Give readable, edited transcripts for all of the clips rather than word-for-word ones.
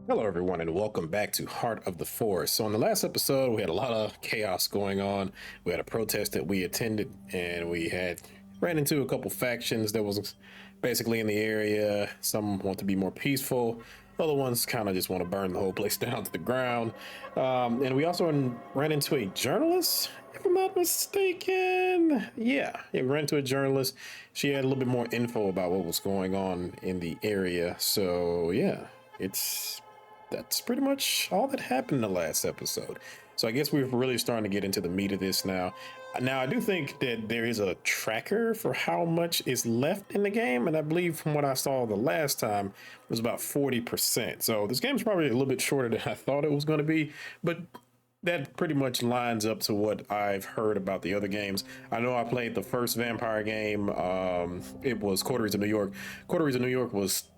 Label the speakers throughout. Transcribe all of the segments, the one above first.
Speaker 1: Hello, everyone, and welcome back to Heart of the Forest. So, in the last episode, we had a lot of chaos going on. We had a protest that we attended, and we had ran into a couple factions that was basically in the area. Some want to be more peaceful, other ones kind of just want to burn the whole place down to the ground. And we also ran into a journalist, if I'm not mistaken. Yeah, we ran into a journalist. She had a little bit more info about what was going on in the area. So, yeah, it's that's pretty much all that happened in the last episode. So I guess we're really starting to get into the meat of this now. Now I do think that there is a tracker for how much is left in the game, and I believe from what I saw the last time it was about 40%. So this game's probably a little bit shorter than I thought it was going to be, but that pretty much lines up to what I've heard about the other games. I know I played the first vampire game. It was Quarteries of New York. Quarteries of New York was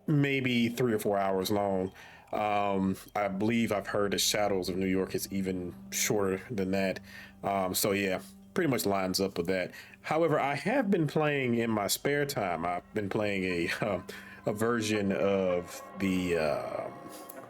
Speaker 1: maybe 3 or 4 hours long. I believe I've heard that Shadows of New York is even shorter than that. So yeah, pretty much lines up with that. However, I have been playing in my spare time. I've been playing a version of the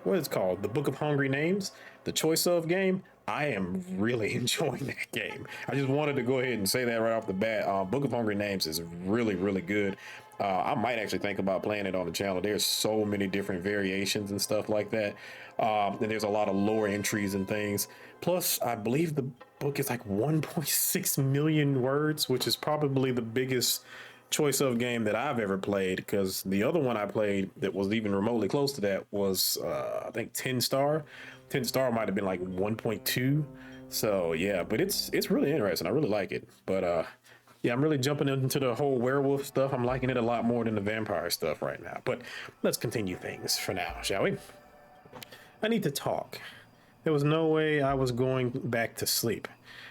Speaker 1: what is it called, the Book of Hungry Names, the Choice of game. I am really enjoying that game. I just wanted to go ahead and say that right off the bat. Book of Hungry Names is really, really good. I might actually think about playing it on the channel. There's so many different variations and stuff like that. And there's a lot of lore entries and things. Plus, I believe the book is like 1.6 million words, which is probably the biggest choice of game that I've ever played, because the other one I played that was even remotely close to that was I think 10 star. 10 star might have been like 1.2. So yeah, but it's really interesting. I really like it. But yeah, I'm really jumping into the whole werewolf stuff. I'm liking it a lot more than the vampire stuff right now. But let's continue things for now, shall we? I need to talk. There was no way I was going back to sleep.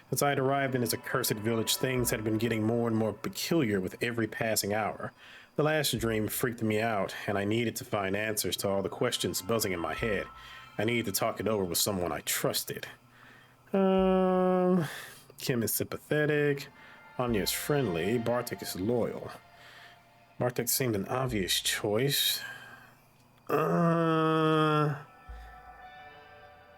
Speaker 1: Since I had arrived in this accursed village, things had been getting more and more peculiar with every passing hour. The last dream freaked me out, and I needed to find answers to all the questions buzzing in my head. I needed to talk it over with someone I trusted. Um, Kim is sympathetic. Anya is friendly. Bartek is loyal. Bartek seemed an obvious choice.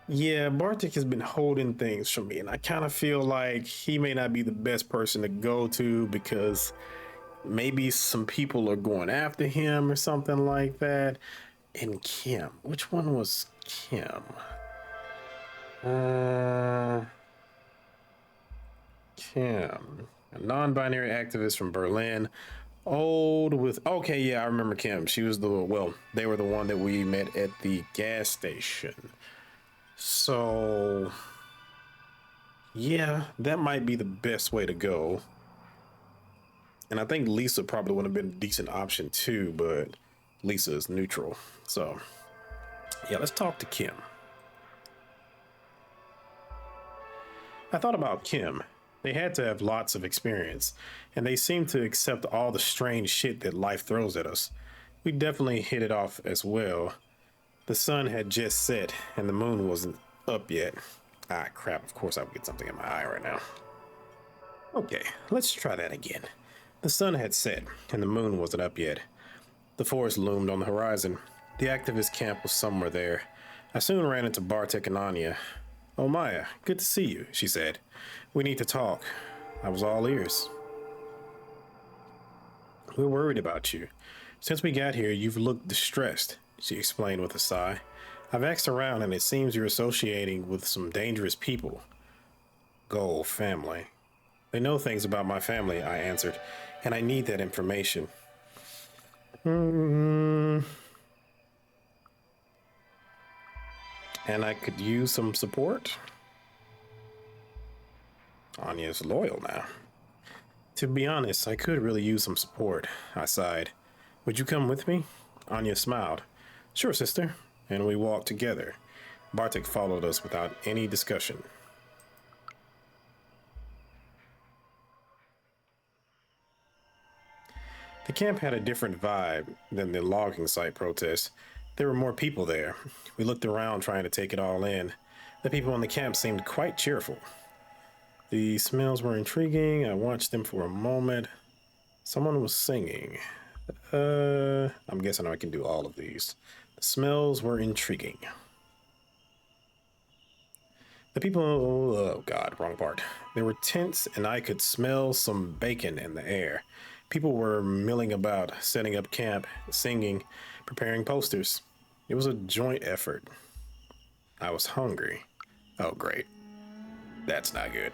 Speaker 1: Yeah, Bartik has been holding things from me, and I kind of feel like he may not be the best person to go to because maybe some people are going after him or something like that. And Kim, which one was Kim? Uh, Kim, a non-binary activist from Berlin. Old with okay, yeah, I remember Kim. She was the well, they were the one that we met at the gas station. So yeah, that might be the best way to go. And I think Lisa probably would have been a decent option too, but Lisa is neutral. So yeah, let's talk to Kim. I thought about Kim. They had to have lots of experience, and they seem to accept all the strange shit that life throws at us. We definitely hit it off as well. The sun had just set, and the moon wasn't up yet. Ah, crap, of course I would get something in my eye right now. Okay, let's try that again. The sun had set, and the moon wasn't up yet. The forest loomed on the horizon. The activist camp was somewhere there. I soon ran into Bartek and Anya. Oh, Maya, good to see you, she said. We need to talk. I was all ears. We're worried about you. Since we got here, you've looked distressed, she explained with a sigh. I've asked around, and it seems you're associating with some dangerous people. Goal family. They know things about my family, I answered, and I need that information. And I could use some support? Anya's loyal now. To be honest, I could really use some support, I sighed. Would you come with me? Anya smiled. Sure, sister. And we walked together. Bartek followed us without any discussion. The camp had a different vibe than the logging site protest. There were more people there. We looked around trying to take it all in. The people in the camp seemed quite cheerful. The smells were intriguing. I watched them for a moment. Someone was singing. I'm guessing I can do all of these. Smells were intriguing. The people, oh God, wrong part. They were tense, and I could smell some bacon in the air. People were milling about, setting up camp, singing, preparing posters. It was a joint effort. I was hungry. Oh, great. That's not good.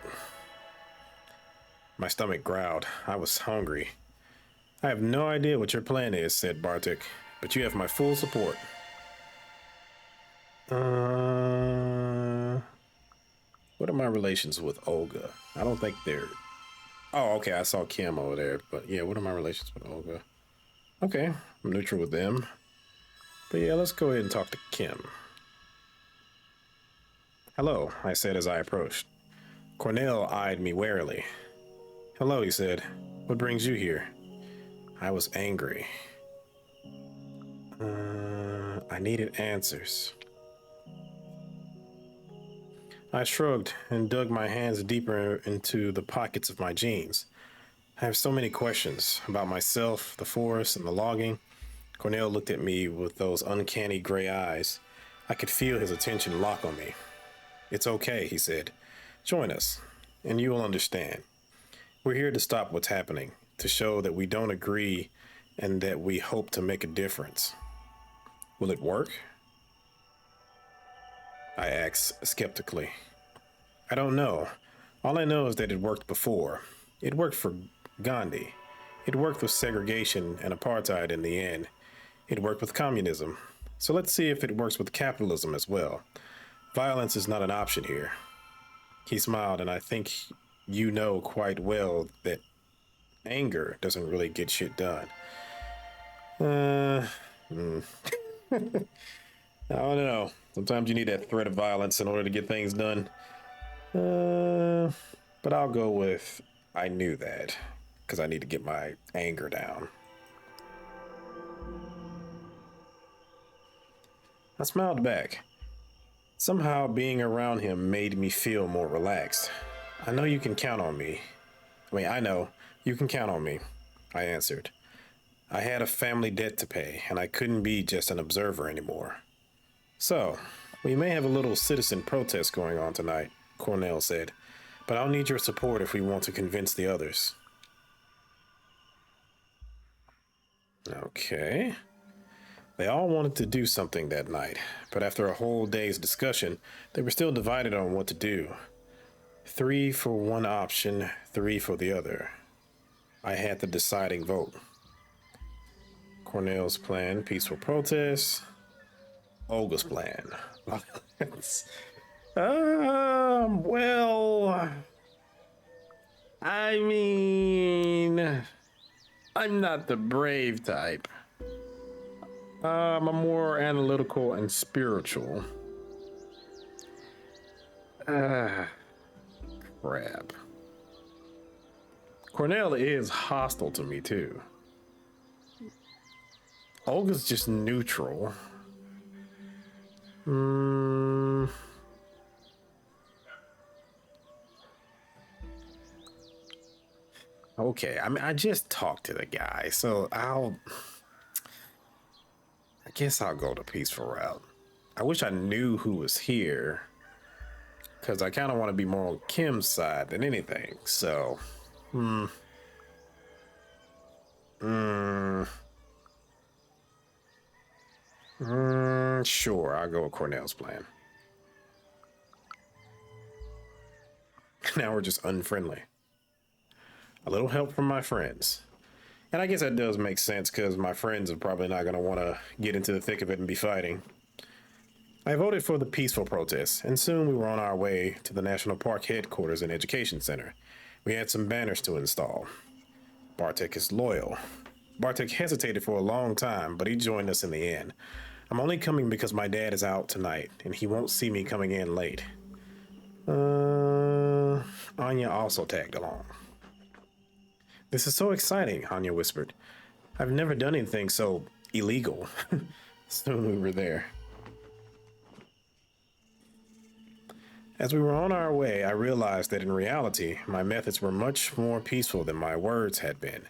Speaker 1: My stomach growled. I was hungry. I have no idea what your plan is, said Bartek, but you have my full support. What are my relations with Olga? I don't think they're... Oh, okay, I saw Kim over there, but yeah, what are my relations with Olga? Okay, I'm neutral with them. But yeah, let's go ahead and talk to Kim. Hello, I said as I approached. Cornell eyed me warily. Hello, he said. What brings you here? I was angry. I needed answers. I shrugged and dug my hands deeper into the pockets of my jeans. I have so many questions about myself, the forest, and the logging. Cornell looked at me with those uncanny gray eyes. I could feel his attention lock on me. It's okay, he said. Join us, and you will understand. We're here to stop what's happening, to show that we don't agree and that we hope to make a difference. Will it work? I asked skeptically. I don't know. All I know is that it worked before. It worked for Gandhi. It worked with segregation and apartheid in the end. It worked with communism. So let's see if it works with capitalism as well. Violence is not an option here. He smiled, and I think you know quite well that anger doesn't really get shit done. I don't know. Sometimes you need that threat of violence in order to get things done. But I'll go with I knew that, because I need to get my anger down. I smiled back. Somehow being around him made me feel more relaxed. I know you can count on me. I know you can count on me, I answered. I had a family debt to pay, and I couldn't be just an observer anymore. So, we may have a little citizen protest going on tonight, Cornell said, but I'll need your support if we want to convince the others. Okay. They all wanted to do something that night, but after a whole day's discussion, they were still divided on what to do. 3 for one option, 3 for the other. I had the deciding vote. Cornell's plan, peaceful protest. Olga's plan, violence. Well, I mean, I'm not the brave type. I'm more analytical and spiritual. Crap. Cornell is hostile to me too. Olga's just neutral. Okay, I mean, I just talked to the guy, so I guess I'll go the peaceful route. I wish I knew who was here, because I kind of want to be more on Kim's side than anything, so... Sure, I'll go with Cornell's plan. Now we're just unfriendly. A little help from my friends. And I guess that does make sense, because my friends are probably not going to want to get into the thick of it and be fighting. I voted for the peaceful protest, and soon we were on our way to the National Park headquarters and education center. We had some banners to install. Bartek is loyal. Bartek hesitated for a long time, but he joined us in the end. I'm only coming because my dad is out tonight, and he won't see me coming in late. Anya also tagged along. This is so exciting, Anya whispered. I've never done anything so illegal. Soon we were there. As we were on our way, I realized that in reality, my methods were much more peaceful than my words had been.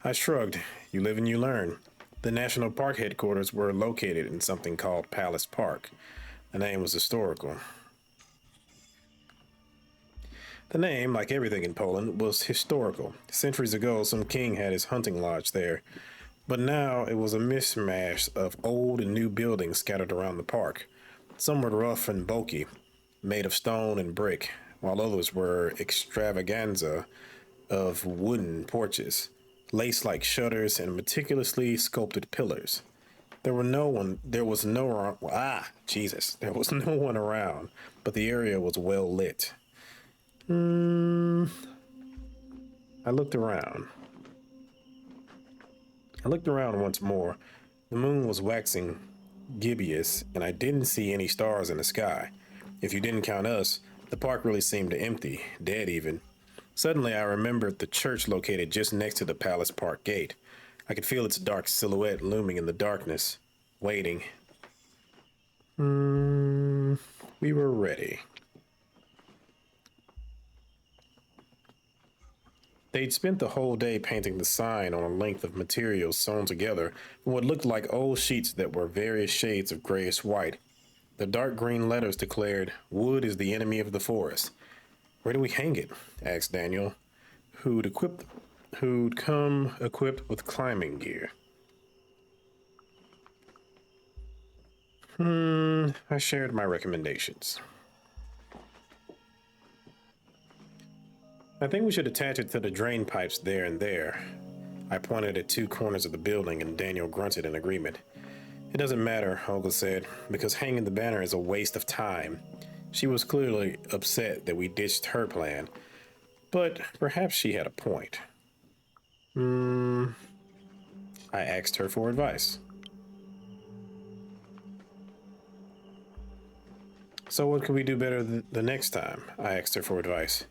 Speaker 1: I shrugged. You live and you learn. The national park headquarters were located in something called Palace Park. The name was historical. The name, like everything in Poland, was historical. Centuries ago, some king had his hunting lodge there, but now it was a mishmash of old and new buildings scattered around the park. Some were rough and bulky, made of stone and brick, while others were extravaganza of wooden porches, lace like shutters, and meticulously sculpted pillars. There was no, Jesus, there was no one around, but the area was well lit. I looked around. I looked around once more. The moon was waxing gibbous, and I didn't see any stars in the sky. If you didn't count us, the park really seemed empty, dead even. Suddenly, I remembered the church located just next to the Palace Park gate. I could feel its dark silhouette looming in the darkness, waiting. We were ready. They'd spent the whole day painting the sign on a length of materials sewn together from what looked like old sheets that were various shades of grayish white. The dark green letters declared, "Wood is the enemy of the forest." "Where do we hang it?" asked Daniel, who'd come equipped with climbing gear. I shared my recommendations. "I think we should attach it to the drain pipes there and there." I pointed at two corners of the building, and Daniel grunted in agreement. "It doesn't matter," Olga said, "because hanging the banner is a waste of time." She was clearly upset that we ditched her plan, but perhaps she had a point. I asked her for advice. "So what could we do better the next time?" I asked her for advice.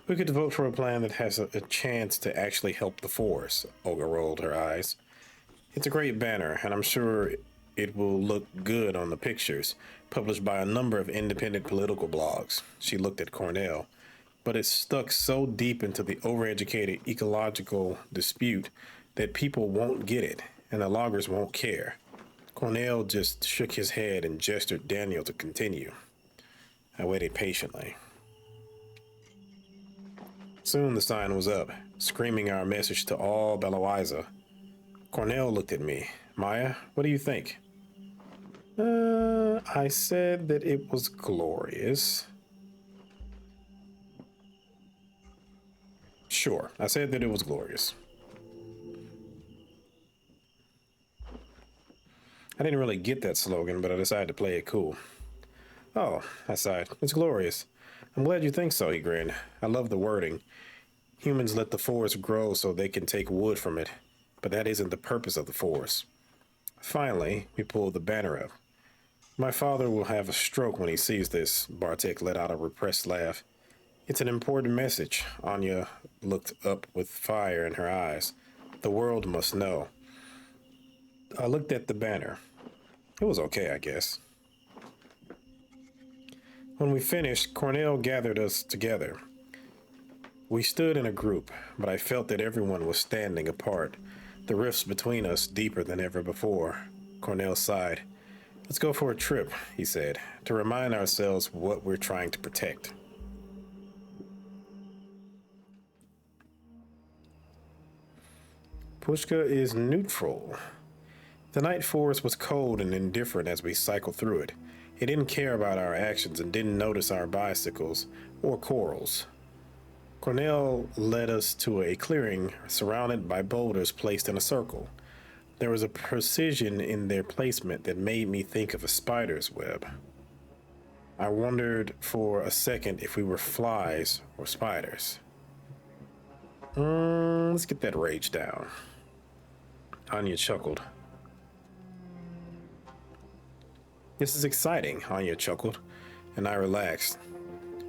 Speaker 1: "We could vote for a plan that has a chance to actually help the force." Olga rolled her eyes. "It's a great banner, and I'm sure it will look good on the pictures, published by a number of independent political blogs." She looked at Cornell. "But it's stuck so deep into the overeducated ecological dispute that people won't get it, and the loggers won't care." Cornell just shook his head and gestured Daniel to continue. I waited patiently. Soon the sign was up, screaming our message to all Beloiza. Cornell looked at me. "Maya, what do you think?" I said that it was glorious. Sure, I said that it was glorious. I didn't really get that slogan, but I decided to play it cool. "Oh," I sighed, "it's glorious." "I'm glad you think so," he grinned. "I love the wording. Humans let the forest grow so they can take wood from it, but that isn't the purpose of the forest." Finally, we pulled the banner up. "My father will have a stroke when he sees this," Bartek let out a repressed laugh. "It's an important message." Anya looked up with fire in her eyes. "The world must know." I looked at the banner. It was okay, I guess. When we finished, Cornell gathered us together. We stood in a group, but I felt that everyone was standing apart, the rifts between us deeper than ever before. Cornell sighed. "Let's go for a trip," he said, "to remind ourselves what we're trying to protect." Pushka is neutral. The night forest was cold and indifferent as we cycled through it. It didn't care about our actions and didn't notice our bicycles or corals. Cornell led us to a clearing surrounded by boulders placed in a circle. There was a precision in their placement that made me think of a spider's web. I wondered for a second if we were flies or spiders. Let's get that rage down. Anya chuckled. "This is exciting," Anya chuckled, and I relaxed.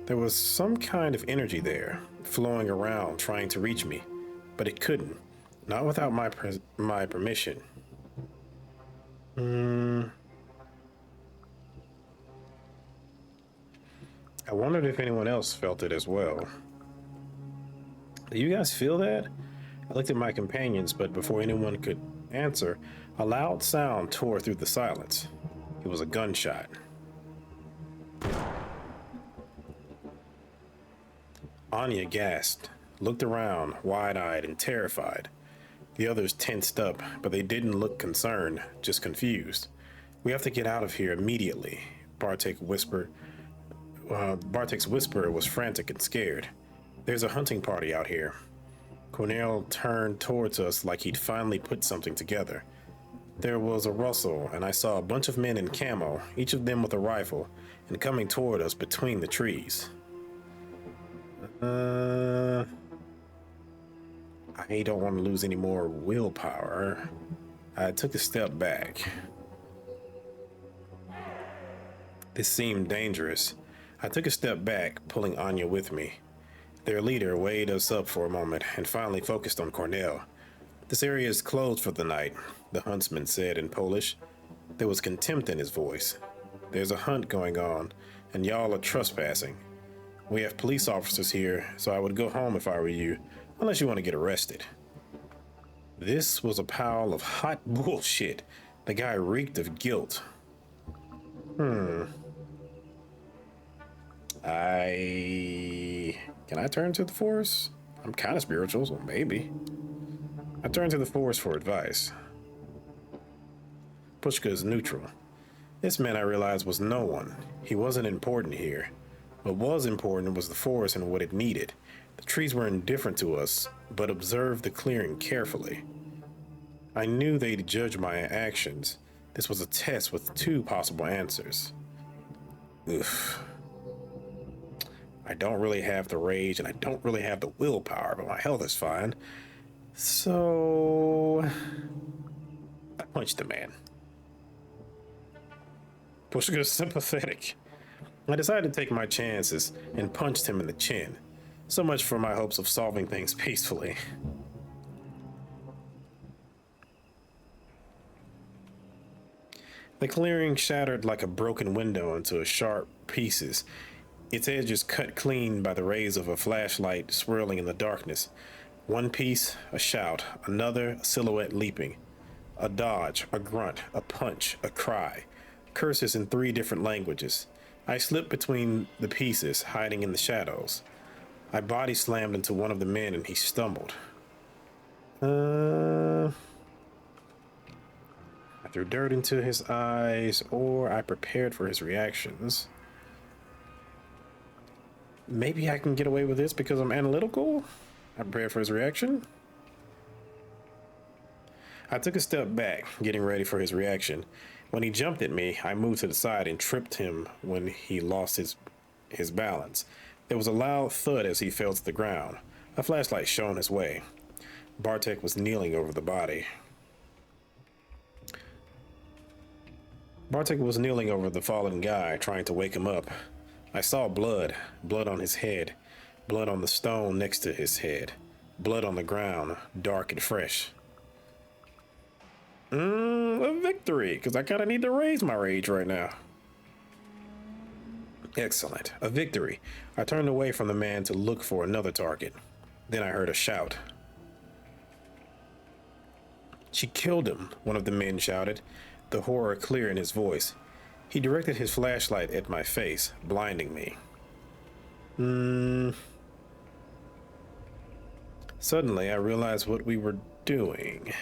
Speaker 1: There was some kind of energy there, flowing around, trying to reach me, but it couldn't, not without my permission. I wondered if anyone else felt it as well. "Do you guys feel that?" I looked at my companions, but before anyone could answer, a loud sound tore through the silence. It was a gunshot. Anya gasped, looked around, wide-eyed and terrified. The others tensed up, but they didn't look concerned, just confused. "We have to get out of here immediately," Bartek whispered. Bartek's whisper was frantic and scared. "There's a hunting party out here." Cornell turned towards us like he'd finally put something together. There was a rustle, and I saw a bunch of men in camo, each of them with a rifle, and coming toward us between the trees. I don't want to lose any more willpower. I took a step back. This seemed dangerous. I took a step back, pulling Anya with me. Their leader weighed us up for a moment and finally focused on Cornell. "This area is closed for the night," the huntsman said in Polish. There was contempt in his voice. "There's a hunt going on, and y'all are trespassing. We have police officers here, so I would go home if I were you, unless you want to get arrested." This was a pile of hot bullshit. The guy reeked of guilt. Can I turn to the force? I'm kind of spiritual, so maybe. I turned to the force for advice. Pushka is neutral. This man, I realized, was no one. He wasn't important here. What was important was the forest and what it needed. The trees were indifferent to us, but observed the clearing carefully. I knew they'd judge my actions. This was a test with two possible answers. Oof. I don't really have the rage and I don't really have the willpower, but my health is fine. So I punched the man. Pushka is sympathetic. I decided to take my chances and punched him in the chin. So much for my hopes of solving things peacefully. The clearing shattered like a broken window into sharp pieces, its edges cut clean by the rays of a flashlight swirling in the darkness. One piece, a shout, another, a silhouette leaping. A dodge, a grunt, a punch, a cry. Curses in 3 different languages. I slipped between the pieces, hiding in the shadows. I body slammed into one of the men and he stumbled. I threw dirt into his eyes, or I prepared for his reactions. Maybe I can get away with this because I'm analytical? I prepared for his reaction. I took a step back, getting ready for his reaction. When he jumped at me, I moved to the side and tripped him when he lost his balance. There was a loud thud as he fell to the ground. A flashlight shone his way. Bartek was kneeling over the body. Bartek was kneeling over the fallen guy, trying to wake him up. I saw blood on his head, blood on the stone next to his head, blood on the ground, dark and fresh. A victory, because I kind of need to raise my rage right now. Excellent, a victory. I turned away from the man to look for another target. Then I heard a shout. "She killed him," one of the men shouted, the horror clear in his voice. He directed his flashlight at my face, blinding me. Suddenly, I realized what we were doing.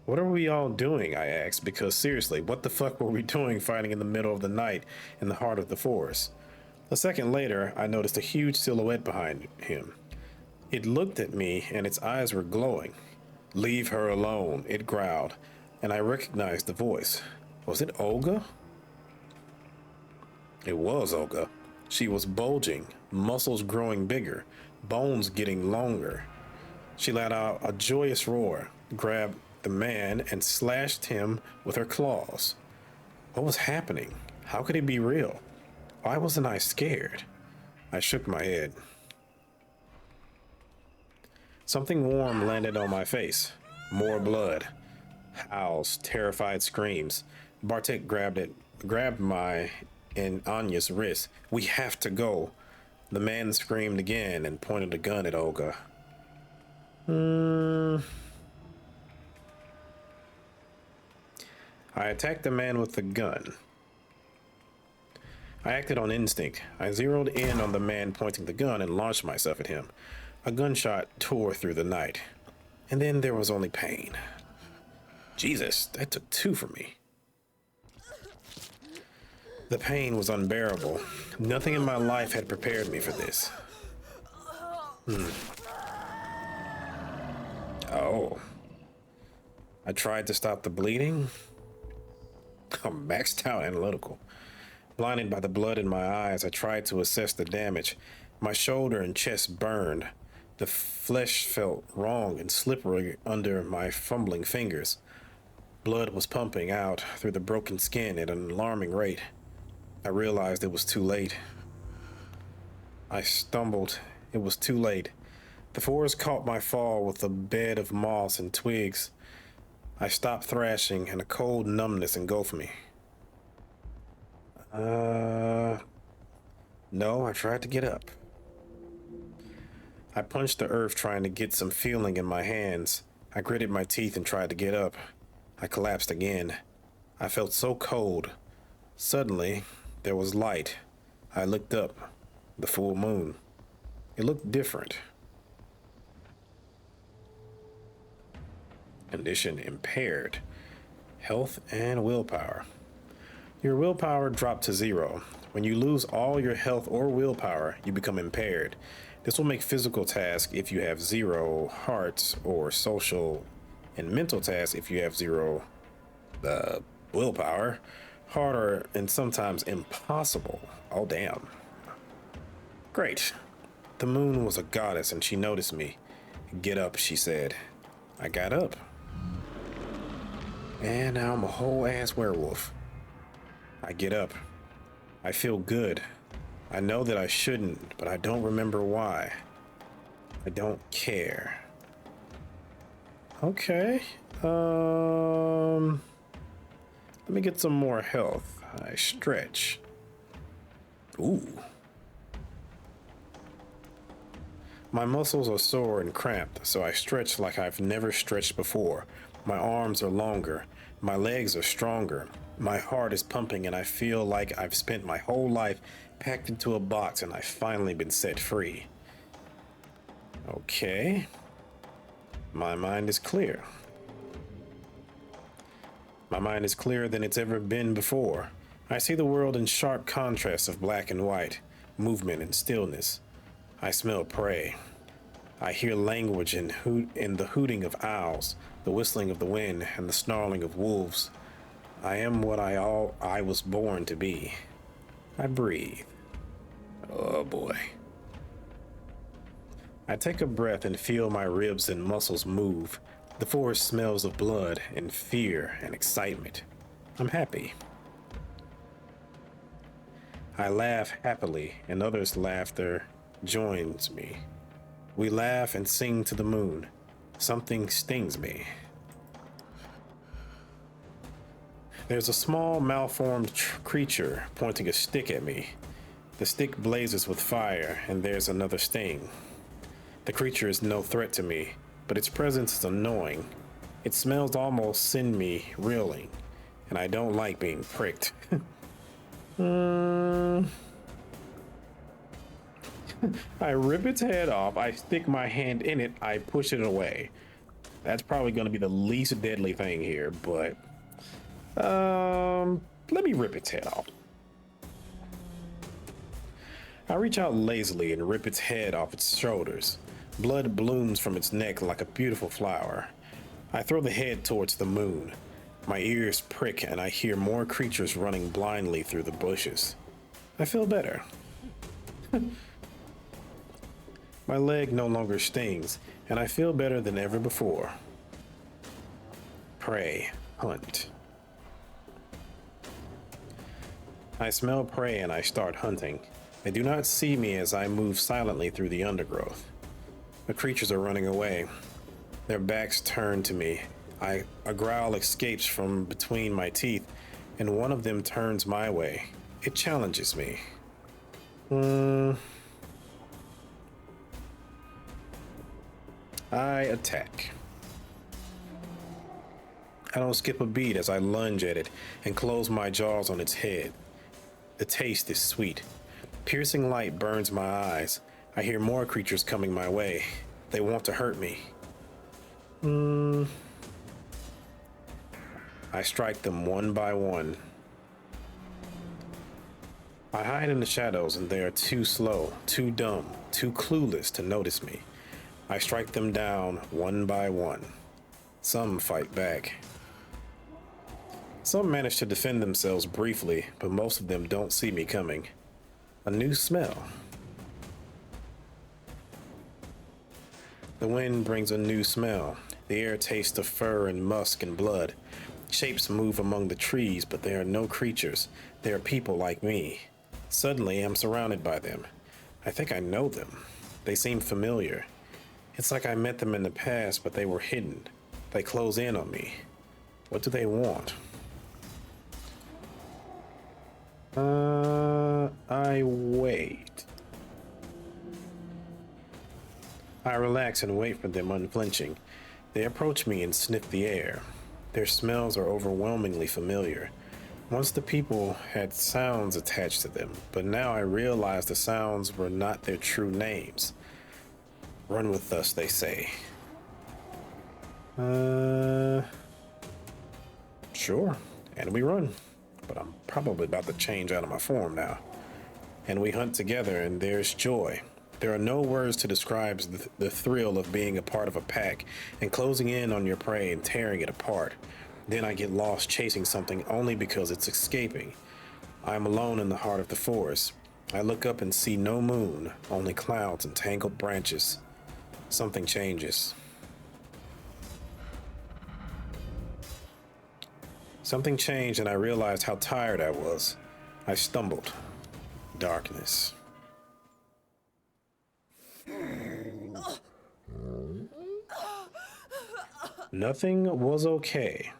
Speaker 1: "What are we all doing?" I asked, because seriously, what the fuck were we doing fighting in the middle of the night in the heart of the forest? A second later, I noticed a huge silhouette behind him. It looked at me and its eyes were glowing. "Leave her alone," it growled, and I recognized the voice. Was it Olga? It was Olga. She was bulging, muscles growing bigger, bones getting longer. She let out a joyous roar, grabbed the man, and slashed him with her claws. What was happening? How could it be real? Why wasn't I scared? I shook my head. Something warm landed on my face. More blood. Howls, terrified screams. Bartek grabbed my and Anya's wrist. "We have to go." The man screamed again and pointed a gun at Olga. Hmm. I attacked the man with the gun. I acted on instinct. I zeroed in on the man pointing the gun and launched myself at him. A gunshot tore through the night. And then there was only pain. Jesus, that took two from me. The pain was unbearable. Nothing in my life had prepared me for this. Oh. I tried to stop the bleeding. I'm maxed out analytical. Blinded by the blood in my eyes, I tried to assess the damage. My shoulder and chest burned. The flesh felt wrong and slippery under my fumbling fingers. Blood was pumping out through the broken skin at an alarming rate. I realized it was too late. I stumbled. It was too late. The forest caught my fall with a bed of moss and twigs. I stopped thrashing, and a cold numbness engulfed me. No, I tried to get up. I punched the earth trying to get some feeling in my hands. I gritted my teeth and tried to get up. I collapsed again. I felt so cold. Suddenly, there was light. I looked up. The full moon. It looked different. Condition impaired. Health and willpower. Your willpower dropped to 0. When you lose all your health or willpower, you become impaired. This will make physical tasks if you have 0 hearts, or social and mental tasks if you have 0 willpower, harder and sometimes impossible. Oh, damn. Great. The moon was a goddess and she noticed me. Get up, she said. I got up. And now I'm a whole ass werewolf. I get up. I feel good. I know that I shouldn't, but I don't remember why. I don't care. Okay. Let me get some more health. I stretch. Ooh. My muscles are sore and cramped, so I stretch like I've never stretched before. My arms are longer. My legs are stronger. My heart is pumping and I feel like I've spent my whole life packed into a box and I've finally been set free. Okay. My mind is clear. My mind is clearer than it's ever been before. I see the world in sharp contrasts of black and white, movement and stillness. I smell prey. I hear language in the hooting of owls, the whistling of the wind, and the snarling of wolves. I am what I was born to be. I breathe. Oh boy. I take a breath and feel my ribs and muscles move. The forest smells of blood and fear and excitement. I'm happy. I laugh happily, and others' laughter joins me. We laugh and sing to the moon. Something stings me. There's a small, malformed creature pointing a stick at me. The stick blazes with fire, and there's another sting. The creature is no threat to me, but its presence is annoying. It smells almost send me reeling, and I don't like being pricked. I rip its head off, I stick my hand in it, I push it away. That's probably going to be the least deadly thing here, but let me rip its head off. I reach out lazily and rip its head off its shoulders. Blood blooms from its neck like a beautiful flower. I throw the head towards the moon. My ears prick and I hear more creatures running blindly through the bushes. I feel better. My leg no longer stings, and I feel better than ever before. Prey, hunt. I smell prey and I start hunting. They do not see me as I move silently through the undergrowth. The creatures are running away. Their backs turn to me. A growl escapes from between my teeth, and one of them turns my way. It challenges me. I attack. I don't skip a beat as I lunge at it and close my jaws on its head. The taste is sweet. Piercing light burns my eyes. I hear more creatures coming my way. They want to hurt me. I strike them one by one. I hide in the shadows and they are too slow, too dumb, too clueless to notice me. I strike them down one by one. Some fight back. Some manage to defend themselves briefly, but most of them don't see me coming. A new smell. The wind brings a new smell. The air tastes of fur and musk and blood. Shapes move among the trees, but there are no creatures. There are people like me. Suddenly, I'm surrounded by them. I think I know them. They seem familiar. It's like I met them in the past, but they were hidden. They close in on me. What do they want? I wait. I relax and wait for them unflinching. They approach me and sniff the air. Their smells are overwhelmingly familiar. Once the people had sounds attached to them, but now I realize the sounds were not their true names. Run with us, they say. Sure. And we run. But I'm probably about to change out of my form now. And we hunt together, and there's joy. There are no words to describe the thrill of being a part of a pack and closing in on your prey and tearing it apart. Then I get lost chasing something only because it's escaping. I am alone in the heart of the forest. I look up and see no moon, only clouds and tangled branches. Something changes. Something changed and I realized how tired I was. I stumbled. Darkness. Nothing was okay.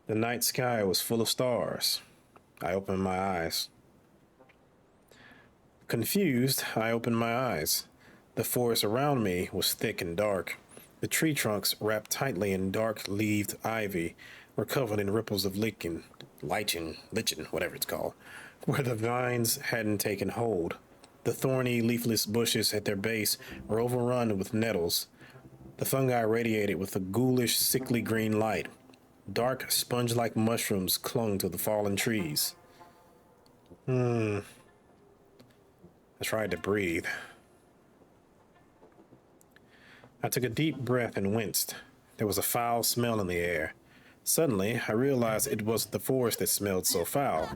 Speaker 1: The night sky was full of stars. I opened my eyes. Confused, I opened my eyes. The forest around me was thick and dark. The tree trunks, wrapped tightly in dark-leaved ivy, were covered in ripples of lichen, whatever it's called, where the vines hadn't taken hold. The thorny, leafless bushes at their base were overrun with nettles. The fungi radiated with a ghoulish, sickly green light. Dark, sponge-like mushrooms clung to the fallen trees. I tried to breathe. I took a deep breath and winced. There was a foul smell in the air. Suddenly, I realized it wasn't the forest that smelled so foul.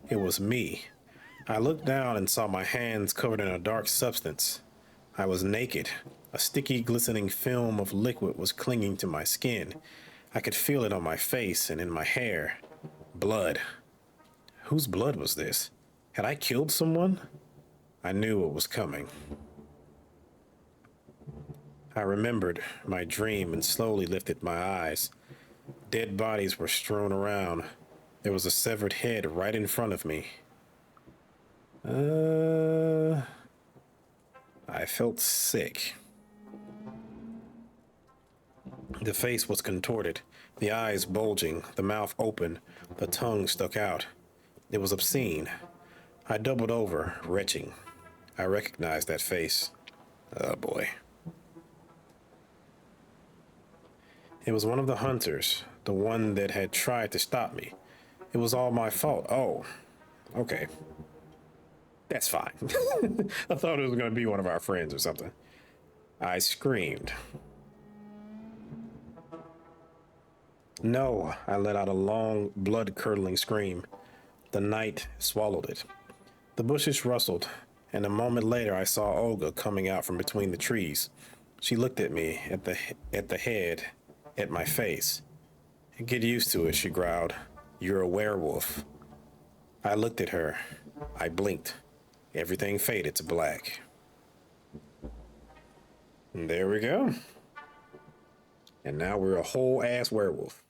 Speaker 1: It was me. I looked down and saw my hands covered in a dark substance. I was naked. A sticky, glistening film of liquid was clinging to my skin. I could feel it on my face and in my hair. Blood. Whose blood was this? Had I killed someone? I knew what was coming. I remembered my dream and slowly lifted my eyes. Dead bodies were strewn around. There was a severed head right in front of me. I felt sick. The face was contorted, the eyes bulging, the mouth open, the tongue stuck out. It was obscene. I doubled over, retching. I recognized that face. Oh boy. It was one of the hunters, the one that had tried to stop me. It was all my fault. Oh, okay. That's fine. I thought it was going to be one of our friends or something. I screamed. No, I let out a long, blood-curdling scream. The night swallowed it. The bushes rustled, and a moment later I saw Olga coming out from between the trees. She looked at me, at the head, at my face. Get used to it, she growled. You're a werewolf. I looked at her. I blinked. Everything faded to black. And there we go. And now we're a whole ass werewolf.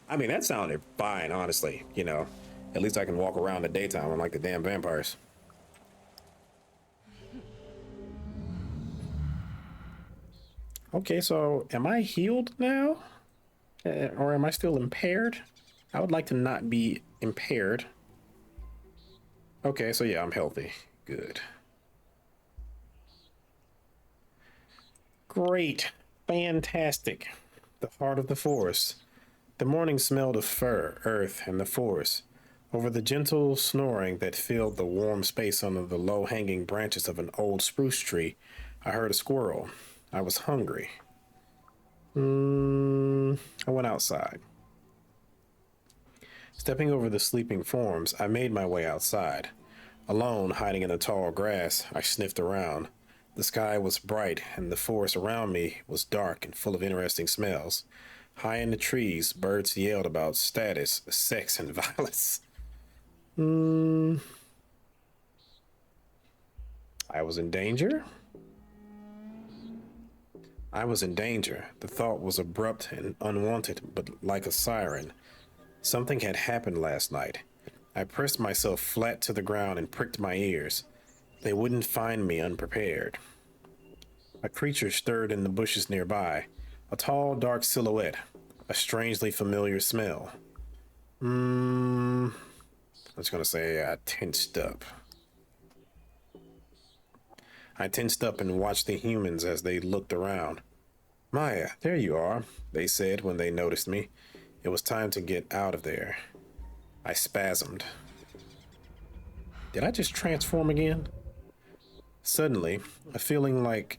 Speaker 1: I mean, that sounded fine, honestly. You know, at least I can walk around in the daytime unlike the damn vampires. Okay, so am I healed now? Or am I still impaired? I would like to not be impaired. Okay, so yeah, I'm healthy. Good. Great. Fantastic. The heart of the forest. The morning smelled of fir, earth, and the forest. Over the gentle snoring that filled the warm space under the low hanging branches of an old spruce tree, I heard a squirrel. I was hungry. I went outside. Stepping over the sleeping forms, I made my way outside. Alone, hiding in the tall grass, I sniffed around. The sky was bright, and the forest around me was dark and full of interesting smells. High in the trees, birds yelled about status, sex, and violence. I was in danger? I was in danger. The thought was abrupt and unwanted, but like a siren. Something had happened last night. I pressed myself flat to the ground and pricked my ears. They wouldn't find me unprepared. A creature stirred in the bushes nearby, a tall, dark silhouette, a strangely familiar smell. I was gonna say I tensed up. I tensed up and watched the humans as they looked around. Maya, there you are, they said when they noticed me. It was time to get out of there. I spasmed. Did I just transform again? Suddenly, a feeling like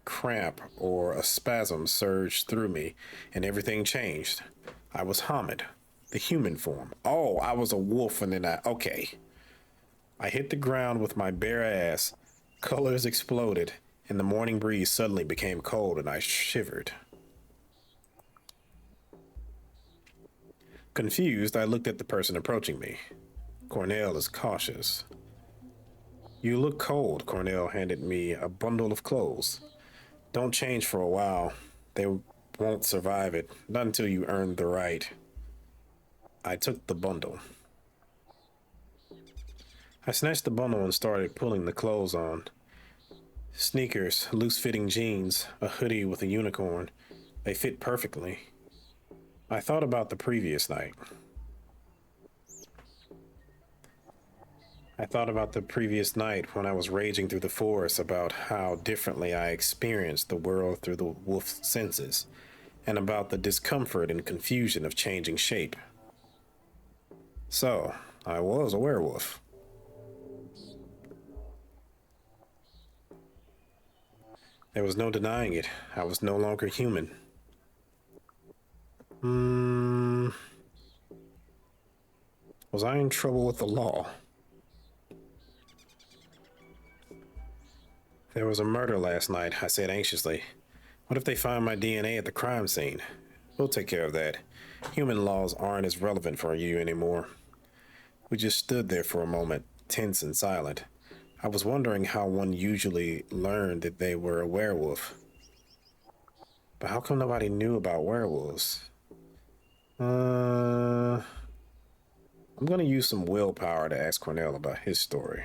Speaker 1: cramp or a spasm surged through me, and everything changed. I was Hamid, the human form. Oh, I was a wolf, and then okay. I hit the ground with my bare ass. Colors exploded, and the morning breeze suddenly became cold, and I shivered. Confused, I looked at the person approaching me. Cornell is cautious. You look cold, Cornell handed me a bundle of clothes. Don't change for a while. They won't survive it, not until you earn the right. I took the bundle. I snatched the bundle and started pulling the clothes on. Sneakers, loose-fitting jeans, a hoodie with a unicorn. They fit perfectly. I thought about the previous night. I thought about the previous night when I was raging through the forest about how differently I experienced the world through the wolf's senses, and about the discomfort and confusion of changing shape. So, I was a werewolf. There was no denying it. I was no longer human. Was I in trouble with the law? There was a murder last night, I said anxiously. What if they find my DNA at the crime scene? We'll take care of that. Human laws aren't as relevant for you anymore. We just stood there for a moment, tense and silent. I was wondering how one usually learned that they were a werewolf. But how come nobody knew about werewolves? I'm gonna use some willpower to ask Cornell about his story.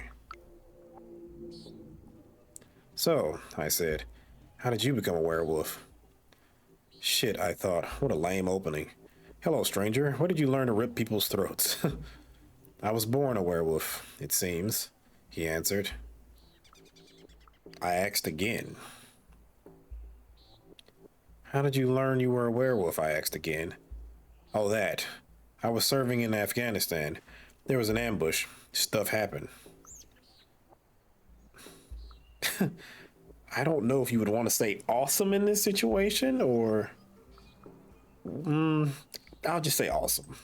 Speaker 1: So, I said, how did you become a werewolf? Shit, I thought, what a lame opening. Hello, stranger. Where did you learn to rip people's throats? I was born a werewolf, it seems, he answered. I asked again. How did you learn you were a werewolf? I asked again. Oh, that. I was serving in Afghanistan. There was an ambush. Stuff happened. I don't know if you would want to say awesome in this situation, or I'll just say awesome.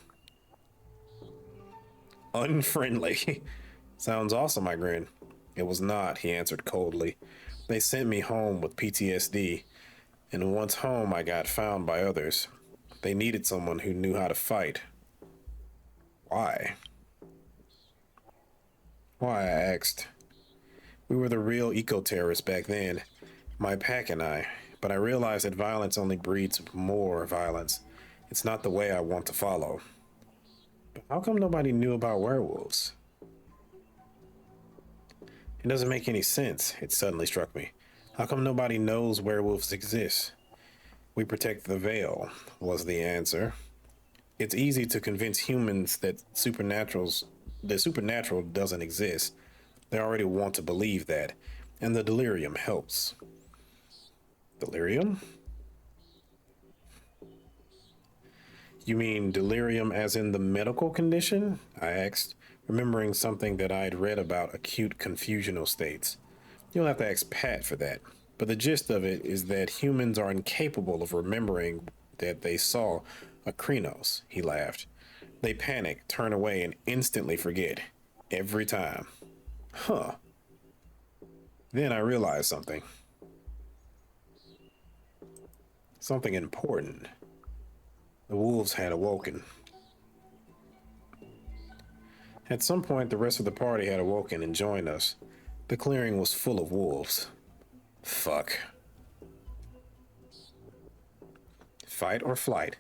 Speaker 1: Unfriendly. Sounds awesome, I grinned. It was not, he answered coldly. They sent me home with PTSD, and once home I got found by others. They needed someone who knew how to fight. Why? Why, I asked. We were the real eco-terrorists back then, my pack and I, but I realized that violence only breeds more violence. It's not the way I want to follow. But how come nobody knew about werewolves? It doesn't make any sense, it suddenly struck me. How come nobody knows werewolves exist? We protect the veil, was the answer. It's easy to convince humans that supernatural doesn't exist. They already want to believe that, and the delirium helps. Delirium? You mean delirium as in the medical condition? I asked, remembering something that I'd read about acute confusional states. You'll have to ask Pat for that. But the gist of it is that humans are incapable of remembering that they saw a Krynos, he laughed. They panic, turn away, and instantly forget. Every time. Huh. Then I realized something. Something important. The wolves had awoken. At some point, the rest of the party had awoken and joined us. The clearing was full of wolves. Fuck. Fight or flight?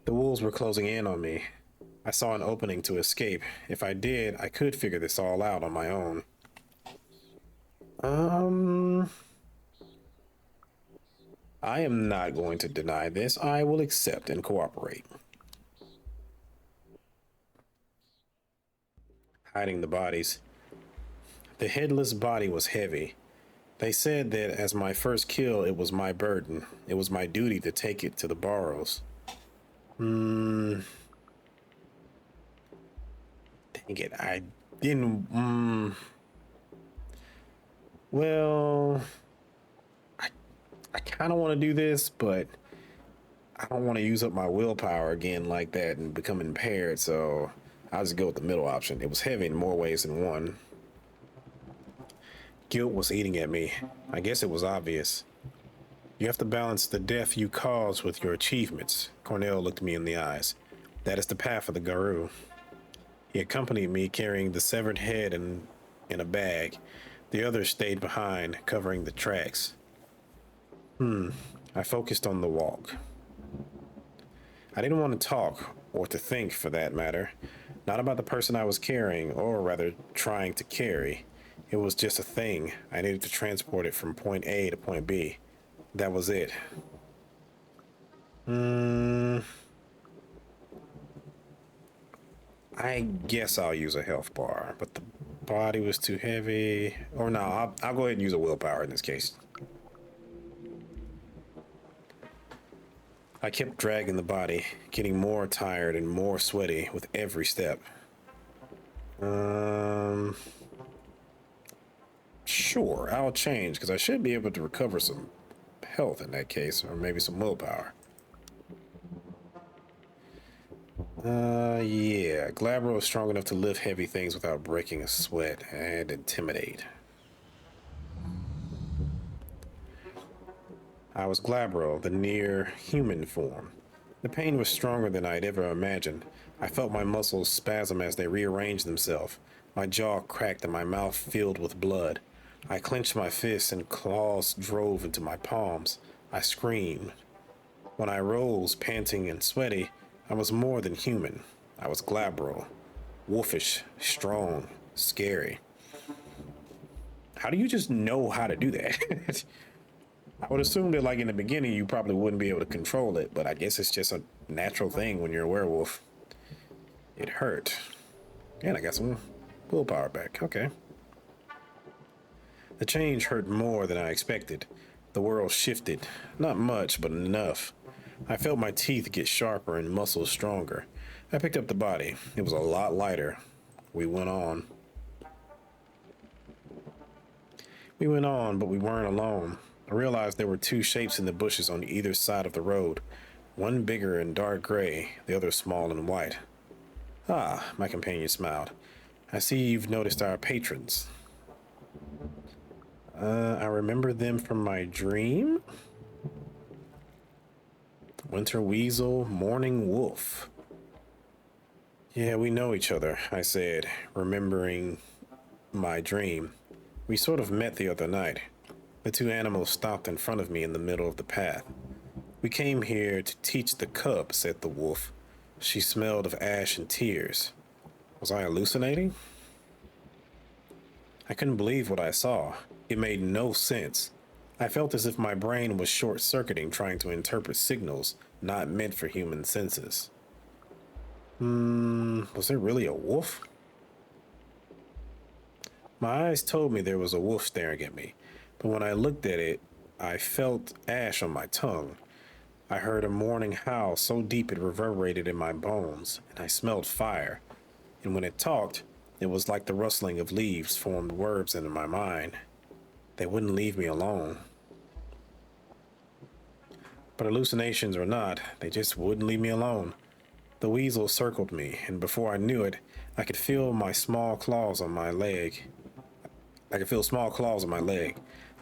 Speaker 1: The wolves were closing in on me. I saw an opening to escape. If I did, I could figure this all out on my own. I am not going to deny this. I will accept and cooperate. Hiding the bodies. The headless body was heavy. They said that as my first kill, it was my burden. It was my duty to take it to the burrows. Dang it, I didn't. Well, I kind of want to do this, but I don't want to use up my willpower again like that and become impaired, so I'll just go with the middle option. It was heavy in more ways than one. Guilt was eating at me. I guess it was obvious. You have to balance the death you cause with your achievements. Cornell looked me in the eyes. That is the path of the Guru. He accompanied me carrying the severed head in a bag. The others stayed behind, covering the tracks. I focused on the walk. I didn't want to talk, or to think for that matter. Not about the person I was carrying, or rather trying to carry. It was just a thing. I needed to transport it from point A to point B. That was it. I guess I'll use a health bar, but the body was too heavy. Or no, I'll go ahead and use a willpower in this case. I kept dragging the body, getting more tired and more sweaty with every step. Sure, I'll change because I should be able to recover some health in that case, or maybe some willpower. Yeah, Glabro is strong enough to lift heavy things without breaking a sweat and intimidate. I was Glabro, the near human form. The pain was stronger than I'd ever imagined. I felt my muscles spasm as they rearranged themselves. My jaw cracked and my mouth filled with blood. I clenched my fists and claws drove into my palms. I screamed. When I rose, panting and sweaty, I was more than human. I was Glabro. Wolfish, strong, scary. How do you just know how to do that? I would assume that, like, in the beginning, you probably wouldn't be able to control it, but I guess it's just a natural thing when you're a werewolf. It hurt. And I got some willpower back. Okay. The change hurt more than I expected. The world shifted. Not much, but enough. I felt my teeth get sharper and muscles stronger. I picked up the body. It was a lot lighter. We went on. But we weren't alone. I realized there were two shapes in the bushes on either side of the road. One bigger and dark gray, the other small and white. Ah, my companion smiled. I see you've noticed our patrons. I remember them from my dream? Winter Weasel, Morning Wolf. Yeah, we know each other, I said, remembering my dream. We sort of met the other night. The two animals stopped in front of me in the middle of the path. We came here to teach the cub, said the wolf. She smelled of ash and tears. Was I hallucinating? I couldn't believe what I saw. It made no sense. I felt as if my brain was short circuiting trying to interpret signals not meant for human senses. Was there really a wolf? My eyes told me there was a wolf staring at me, but when I looked at it, I felt ash on my tongue. I heard a mourning howl so deep it reverberated in my bones, and I smelled fire. And when it talked, it was like the rustling of leaves formed words in my mind. They wouldn't leave me alone. But hallucinations or not, they just wouldn't leave me alone. The weasel circled me, and before I knew it, I could feel my small claws on my leg. I could feel small claws on my leg,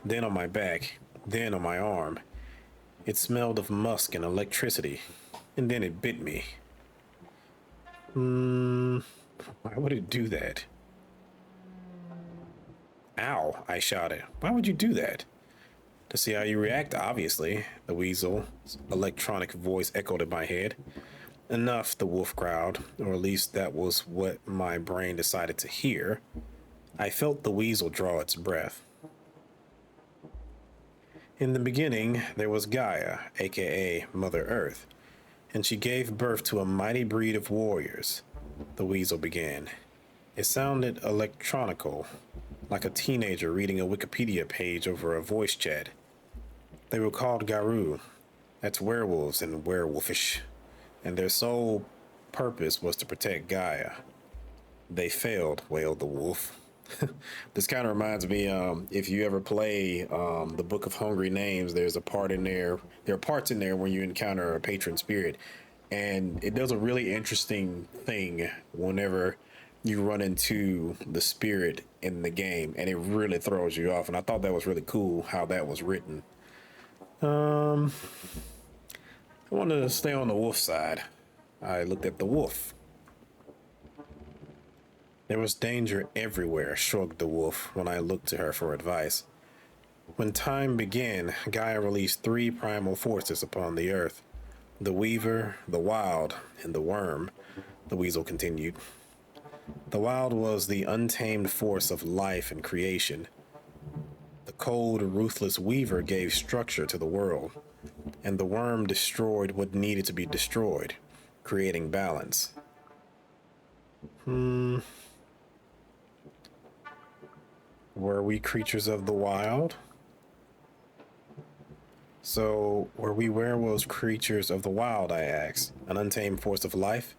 Speaker 1: then on my back, then on my arm. It smelled of musk and electricity, and then it bit me. Why would it do that? Ow, I shouted. Why would you do that? To see how you react, obviously, the weasel's electronic voice echoed in my head. Enough, the wolf growled, or at least that was what my brain decided to hear. I felt the weasel draw its breath. In the beginning, there was Gaia, aka Mother Earth, and she gave birth to a mighty breed of warriors, the weasel began. It sounded electronical, like a teenager reading a Wikipedia page over a voice chat. They were called Garu. That's werewolves and werewolfish. And their sole purpose was to protect Gaia. They failed, wailed the wolf. This kind of reminds me, if you ever play the Book of Hungry Names, there's a part in there. There are parts in there when you encounter a patron spirit, and it does a really interesting thing whenever you run into the spirit in the game, and it really throws you off. And I thought that was really cool how that was written. I wanted to stay on the wolf side. I looked at the wolf. There was danger everywhere, shrugged the wolf when I looked to her for advice. When time began, Gaia released 3 primal forces upon the earth: the weaver, the wild, and the worm, the weasel continued. The wild was the untamed force of life and creation. The cold, ruthless weaver gave structure to the world, and the worm destroyed what needed to be destroyed, creating balance. Were we creatures of the wild? So, were we werewolves creatures of the wild, I asked, an untamed force of life?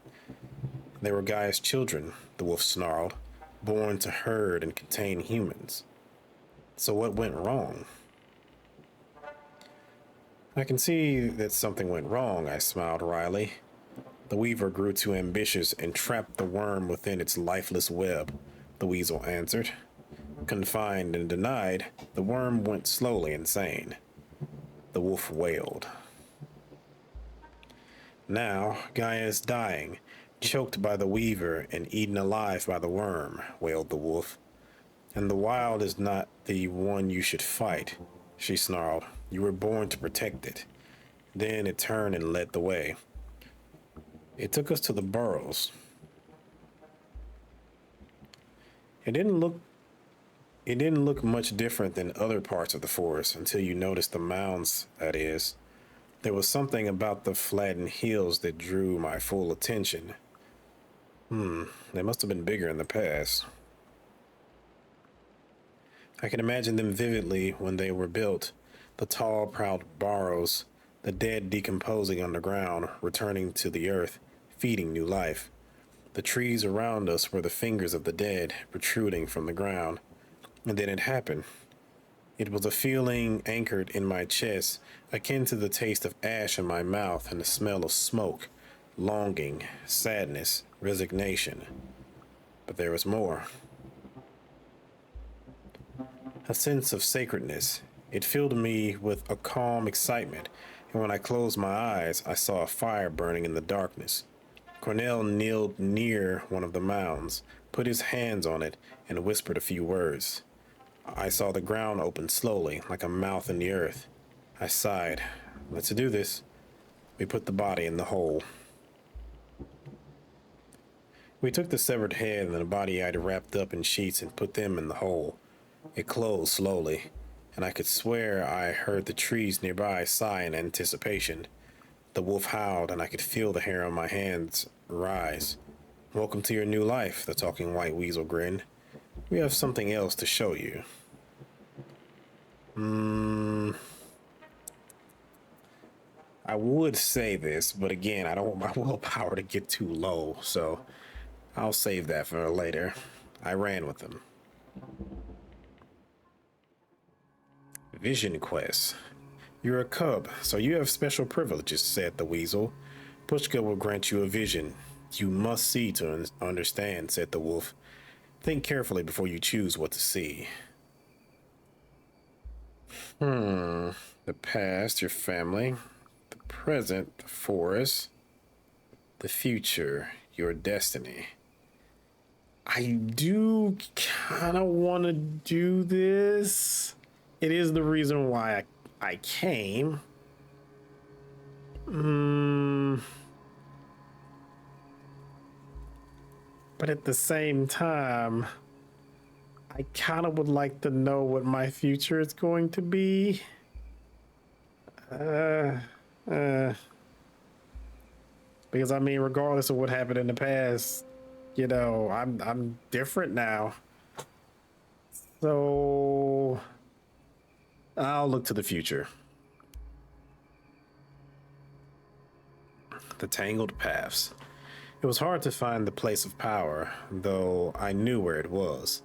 Speaker 1: They were Gaia's children, the wolf snarled, born to herd and contain humans. So what went wrong? I can see that something went wrong, I smiled wryly. The weaver grew too ambitious and trapped the worm within its lifeless web, the weasel answered. Confined and denied, the worm went slowly insane. The wolf wailed. Now, Gaia is dying, choked by the weaver and eaten alive by the worm, wailed the wolf. And the wild is not the one you should fight, she snarled. You were born to protect it. Then it turned and led the way. It took us to the burrows. It didn't look much different than other parts of the forest until you noticed the mounds, that is. There was something about the flattened hills that drew my full attention. They must have been bigger in the past. I can imagine them vividly when they were built. The tall, proud burrows, the dead decomposing underground, returning to the earth, feeding new life. The trees around us were the fingers of the dead, protruding from the ground. And then it happened. It was a feeling anchored in my chest, akin to the taste of ash in my mouth and the smell of smoke, longing, sadness, resignation. But there was more. A sense of sacredness. It filled me with a calm excitement, and when I closed my eyes, I saw a fire burning in the darkness. Cornell kneeled near one of the mounds, put his hands on it, and whispered a few words. I saw the ground open slowly, like a mouth in the earth. I sighed. Let's do this. We put the body in the hole. We took the severed head and the body I'd wrapped up in sheets and put them in the hole. It closed slowly. and I could swear I heard the trees nearby sigh in anticipation. The wolf howled, and I could feel the hair on my hands rise. Welcome to your new life, the talking white weasel grinned. We have something else to show you. I would say this, but again, I don't want my willpower to get too low, so I'll save that for later. I ran with them. Vision quest. You're a cub, so you have special privileges, said the weasel. Pushka will grant you a vision. You must see to understand, said the wolf. Think carefully before you choose what to see. The past, your family. The present, the forest. The future, your destiny. I do kind of want to do this. It is the reason why I came. But at the same time, I kind of would like to know what my future is going to be. Because I mean, regardless of what happened in the past, you know, I'm different now. So I'll look to the future. The tangled paths. It was hard to find the place of power, though I knew where it was.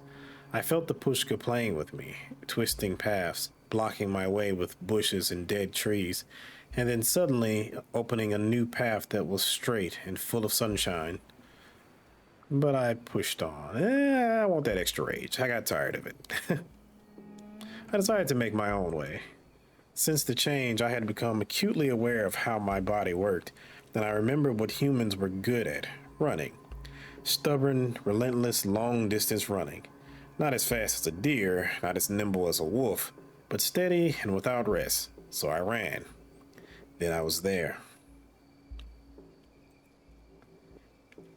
Speaker 1: I felt the Pushka playing with me, twisting paths, blocking my way with bushes and dead trees, and then suddenly opening a new path that was straight and full of sunshine. But I pushed on. I want that extra rage. I got tired of it. I decided to make my own way. Since the change, I had become acutely aware of how my body worked, and I remembered what humans were good at, running. Stubborn, relentless, long-distance running. Not as fast as a deer, not as nimble as a wolf, but steady and without rest. So I ran. Then I was there.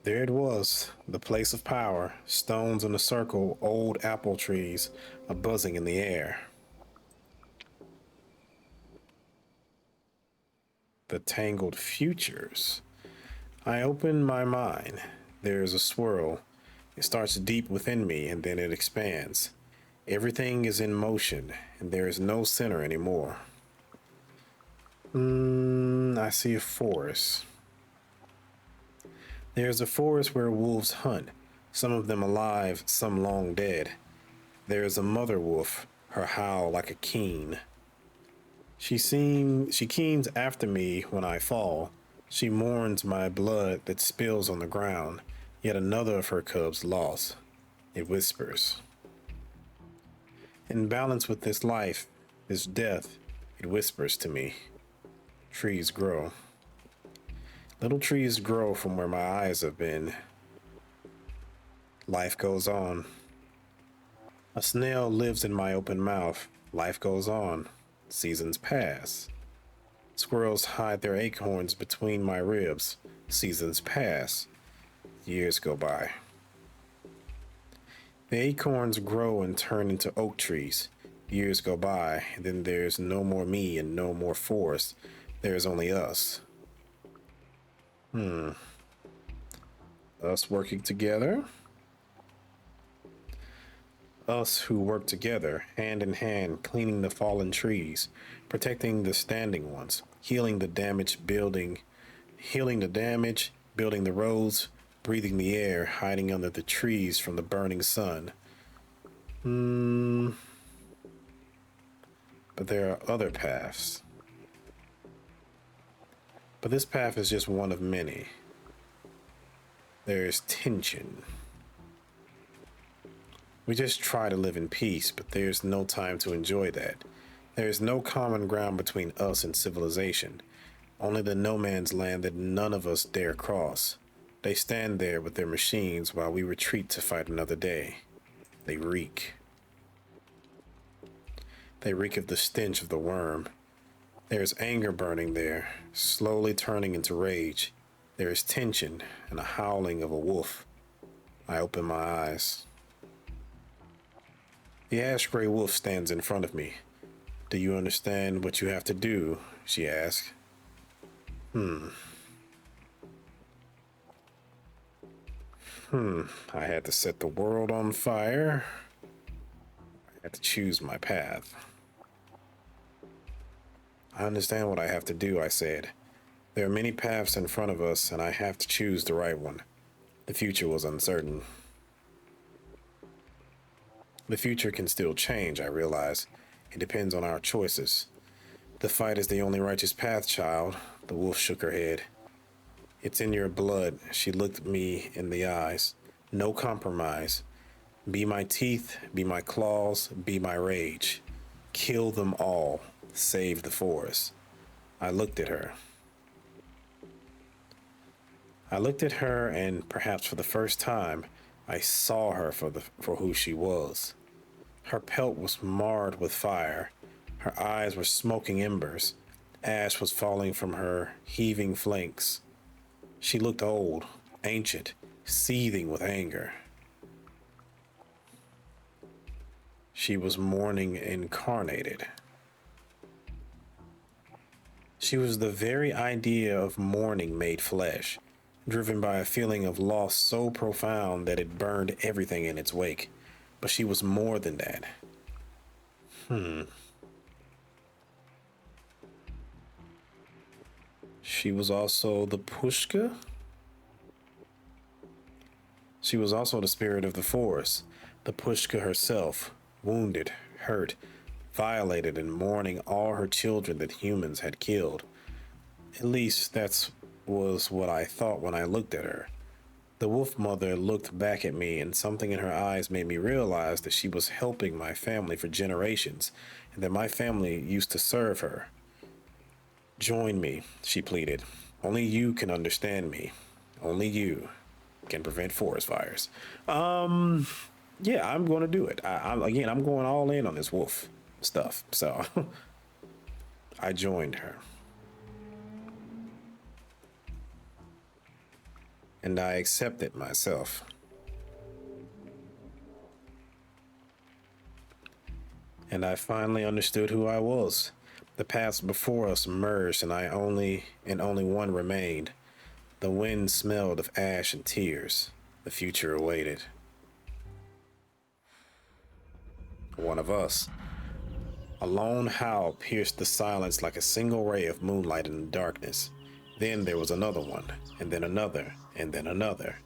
Speaker 1: There it was, the place of power, stones in a circle, old apple trees, a buzzing in the air. The tangled futures. I open my mind. There is a swirl. It starts deep within me and then it expands. Everything is in motion and there is no center anymore. I see a forest. There's a forest where wolves hunt, some of them alive, some long dead. There is a mother wolf, her howl like a keen. She keens after me when I fall. She mourns my blood that spills on the ground, yet another of her cubs lost. It whispers. In balance with this life, this death, it whispers to me. Trees grow. Little trees grow from where my eyes have been. Life goes on. A snail lives in my open mouth. Life goes on. Seasons pass. Squirrels hide their acorns between my ribs. Seasons pass. Years go by. The acorns grow and turn into oak trees. Years go by, and then there's no more me and no more forest. There's only us. Us working together? Us who work together, hand in hand, cleaning the fallen trees, protecting the standing ones, healing the damage, building the roads, breathing the air, hiding under the trees from the burning sun. But there are other paths. But this path is just one of many. There is tension. We just try to live in peace, but there's no time to enjoy that. There is no common ground between us and civilization. Only the no man's land that none of us dare cross. They stand there with their machines while we retreat to fight another day. They reek. They reek of the stench of the worm. There is anger burning there, slowly turning into rage. There is tension and a howling of a wolf. I open my eyes. The ash gray wolf stands in front of me. Do you understand what you have to do? She asked. I had to set the world on fire. I had to choose my path. I understand what I have to do, I said. There are many paths in front of us, and I have to choose the right one. The future was uncertain. The future can still change, I realize. It depends on our choices. The fight is the only righteous path, child. The wolf shook her head. It's in your blood. She looked me in the eyes. No compromise. Be my teeth, be my claws, be my rage. Kill them all. Save the forest. I looked at her. And perhaps for the first time, I saw her for who she was. Her pelt was marred with fire. Her eyes were smoking embers. Ash was falling from her heaving flanks. She looked old, ancient, seething with anger. She was mourning incarnated. She was the very idea of mourning made flesh, driven by a feeling of loss so profound that it burned everything in its wake. But she was more than that. She was also the Pushka? She was also the spirit of the forest, the Pushka herself, wounded, hurt, violated, and mourning all her children that humans had killed. At least that was what I thought when I looked at her. The wolf mother looked back at me, and something in her eyes made me realize that she was helping my family for generations, and that my family used to serve her. Join me, she pleaded. Only you can understand me. Only you can prevent forest fires. Yeah, I'm going to do it. I'm going all in on this wolf stuff. So I joined her. And I accepted myself. And I finally understood who I was. The paths before us merged, and only one remained. The wind smelled of ash and tears. The future awaited. One of us. A lone howl pierced the silence like a single ray of moonlight in the darkness. Then there was another one, and then another, and then another.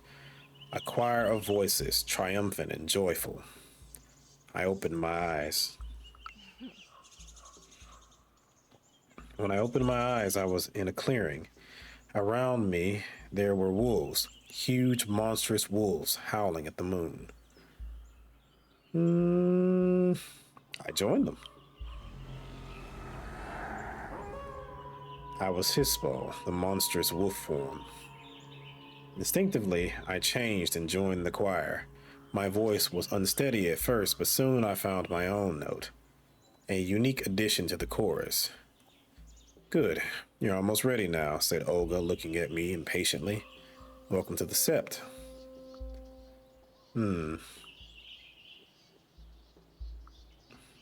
Speaker 1: A choir of voices, triumphant and joyful. I opened my eyes. When I opened my eyes, I was in a clearing. Around me, there were wolves, huge, monstrous wolves howling at the moon. I joined them. I was Hispo, the monstrous wolf form. Instinctively, I changed and joined the choir. My voice was unsteady at first, but soon I found my own note. A unique addition to the chorus. Good. You're almost ready now, said Olga, looking at me impatiently. Welcome to the Sept.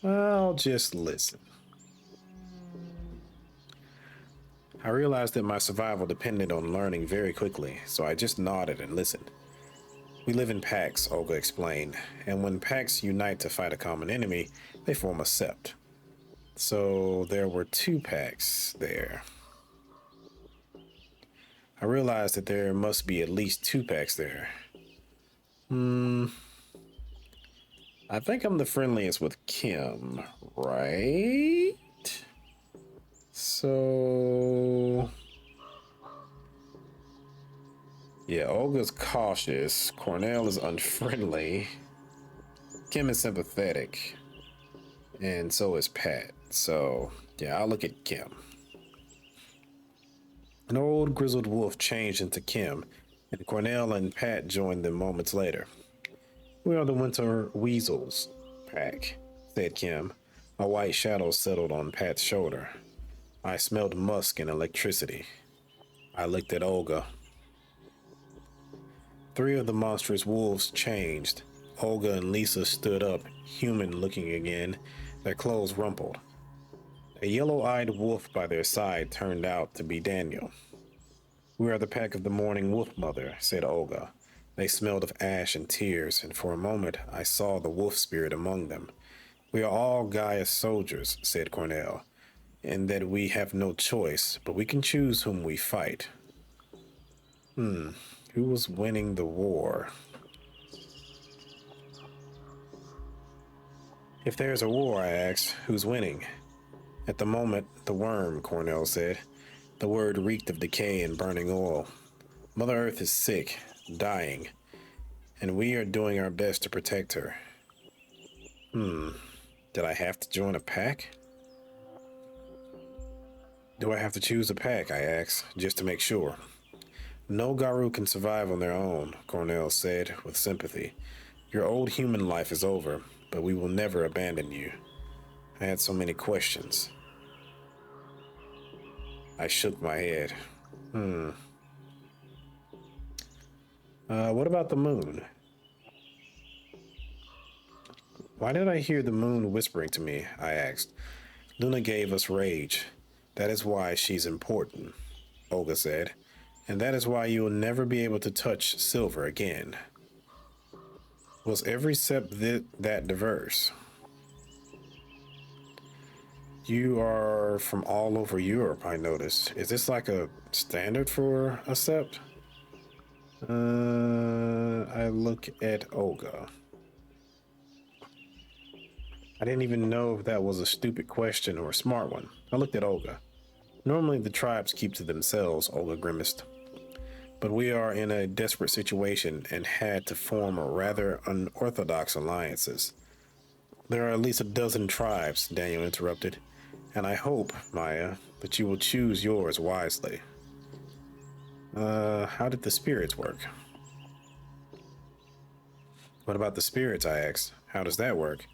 Speaker 1: I'll just listen. I realized that my survival depended on learning very quickly, so I just nodded and listened. We live in packs, Olga explained, and when packs unite to fight a common enemy, they form a sept. So there were 2 packs there. I realized that there must be at least 2 packs there. I think I'm the friendliest with Kim, right? So... yeah, Olga's cautious. Cornell is unfriendly. Kim is sympathetic. And so is Pat. So, yeah, I'll look at Kim. An old grizzled wolf changed into Kim, and Cornell and Pat joined them moments later. We are the winter weasels pack, said Kim. A white shadow settled on Pat's shoulder. I smelled musk and electricity. I looked at Olga. 3 of the monstrous wolves changed. Olga and Lisa stood up, human looking again, their clothes rumpled. A yellow-eyed wolf by their side turned out to be Daniel. We are the pack of the morning wolf mother, said Olga. They smelled of ash and tears, and for a moment I saw the wolf spirit among them. We are all Gaia's soldiers, said Cornell, and that we have no choice, but we can choose whom we fight. Who was winning the war? If there's a war, I asked, who's winning? At the moment, the worm, Cornell said. The word reeked of decay and burning oil. Mother Earth is sick, dying, and we are doing our best to protect her. Did I have to join a pack? Do I have to choose a pack, I asked, just to make sure. No Garu can survive on their own, Cornell said with sympathy. Your old human life is over, but we will never abandon you. I had so many questions. I shook my head. What about the moon? Why did I hear the moon whispering to me? I asked. Luna gave us rage. That is why she's important, Olga said. And that is why you will never be able to touch silver again. Was every sept that diverse? You are from all over Europe, I noticed. Is this like a standard for a sept? I look at Olga. I didn't even know if that was a stupid question or a smart one. I looked at Olga. Normally the tribes keep to themselves, Olga grimaced. But we are in a desperate situation and had to form a rather unorthodox alliances. There are at least a dozen tribes, Daniel interrupted, and I hope, Maya, that you will choose yours wisely. How did the spirits work? What about the spirits, I asked. How does that work?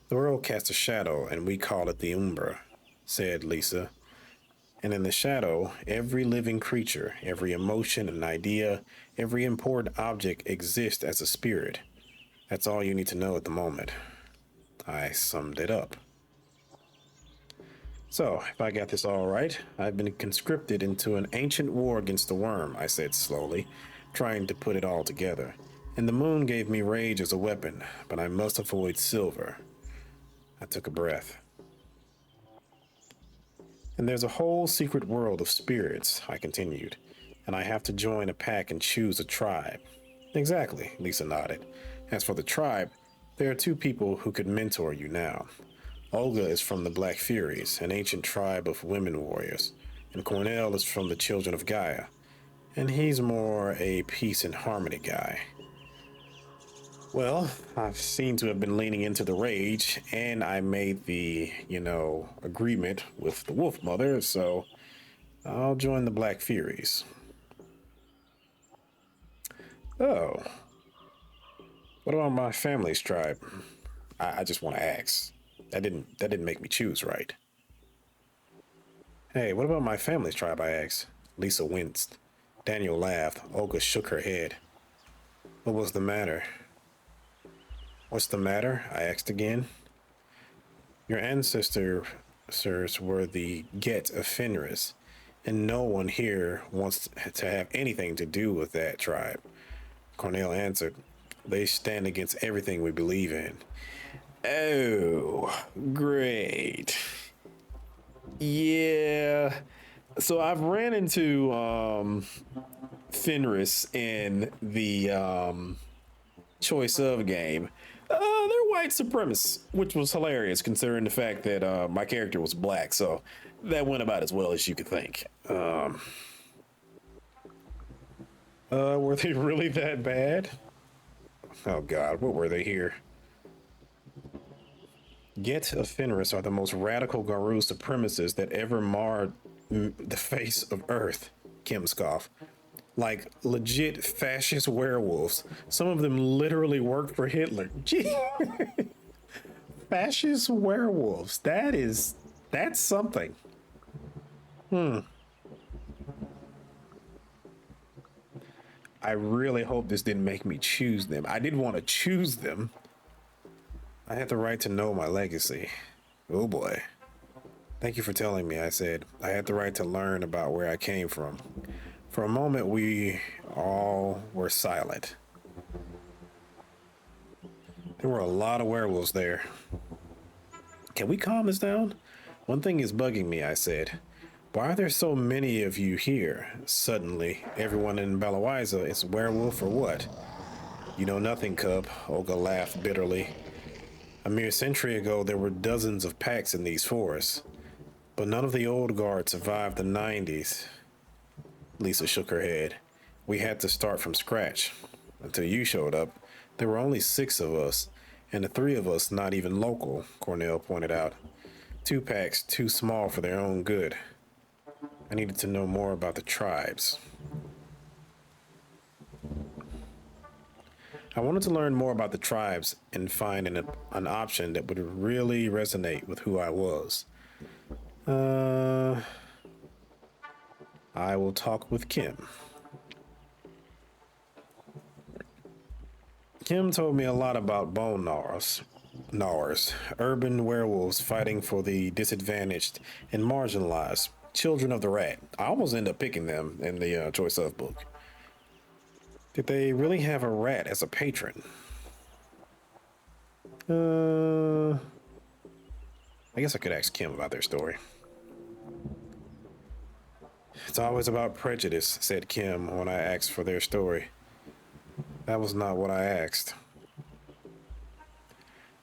Speaker 1: The world casts a shadow, and we call it the Umbra, said Lisa. And in the shadow, every living creature, every emotion and idea, every important object exists as a spirit. That's all you need to know at the moment. I summed it up. So, if I got this all right, I've been conscripted into an ancient war against the worm, I said slowly, trying to put it all together. And the moon gave me rage as a weapon, but I must avoid silver. I took a breath. And there's a whole secret world of spirits, I continued, and I have to join a pack and choose a tribe. Exactly, Lisa nodded. As for the tribe, there are two people who could mentor you now. Olga is from the Black Furies, an ancient tribe of women warriors, and Cornell is from the Children of Gaia, and he's more a peace and harmony guy. Well, I've seemed to have been leaning into the rage, and I made the, agreement with the Wolf Mother, so I'll join the Black Furies. Oh. What about my family's tribe? I just want to ask. That didn't make me choose right. Hey, what about my family's tribe, I asked. Lisa winced. Daniel laughed. Olga shook her head. What was the matter? What's the matter? I asked again. Your ancestors were the Get of Fenris, and no one here wants to have anything to do with that tribe. Cornell answered, They stand against everything we believe in. Oh, great. Yeah. So I've ran into Fenris in the choice of game. They're white supremacists, which was hilarious considering the fact that my character was black, so that went about as well as you could think. Were they really that bad? Oh god, what were they here? Get of Fenris are the most radical Garu supremacists that ever marred the face of Earth, Kim scoffed. Like legit fascist werewolves. Some of them literally worked for Hitler. Gee. Fascist werewolves. That's something. I really hope this didn't make me choose them. I didn't want to choose them. I had the right to know my legacy. Oh boy. Thank you for telling me, I said. I had the right to learn about where I came from. For a moment, we all were silent. There were a lot of werewolves there. Can we calm this down? One thing is bugging me, I said. Why are there so many of you here? Suddenly, everyone in Balawiza is werewolf or what? You know nothing, cub, Olga laughed bitterly. A mere century ago, there were dozens of packs in these forests, but none of the old guard survived the 90s. Lisa shook her head. We had to start from scratch. Until you showed up, there were only 6 of us, and the 3 of us not even local, Cornell pointed out. 2 packs too small for their own good. I needed to know more about the tribes. I wanted to learn more about the tribes and find an option that would really resonate with who I was. I will talk with Kim. Kim told me a lot about bone gnawers, urban werewolves fighting for the disadvantaged and marginalized, children of the rat. I almost end up picking them in the choice of book. Did they really have a rat as a patron? I guess I could ask Kim about their story. It's always about prejudice, said Kim when I asked for their story. That was not what I asked.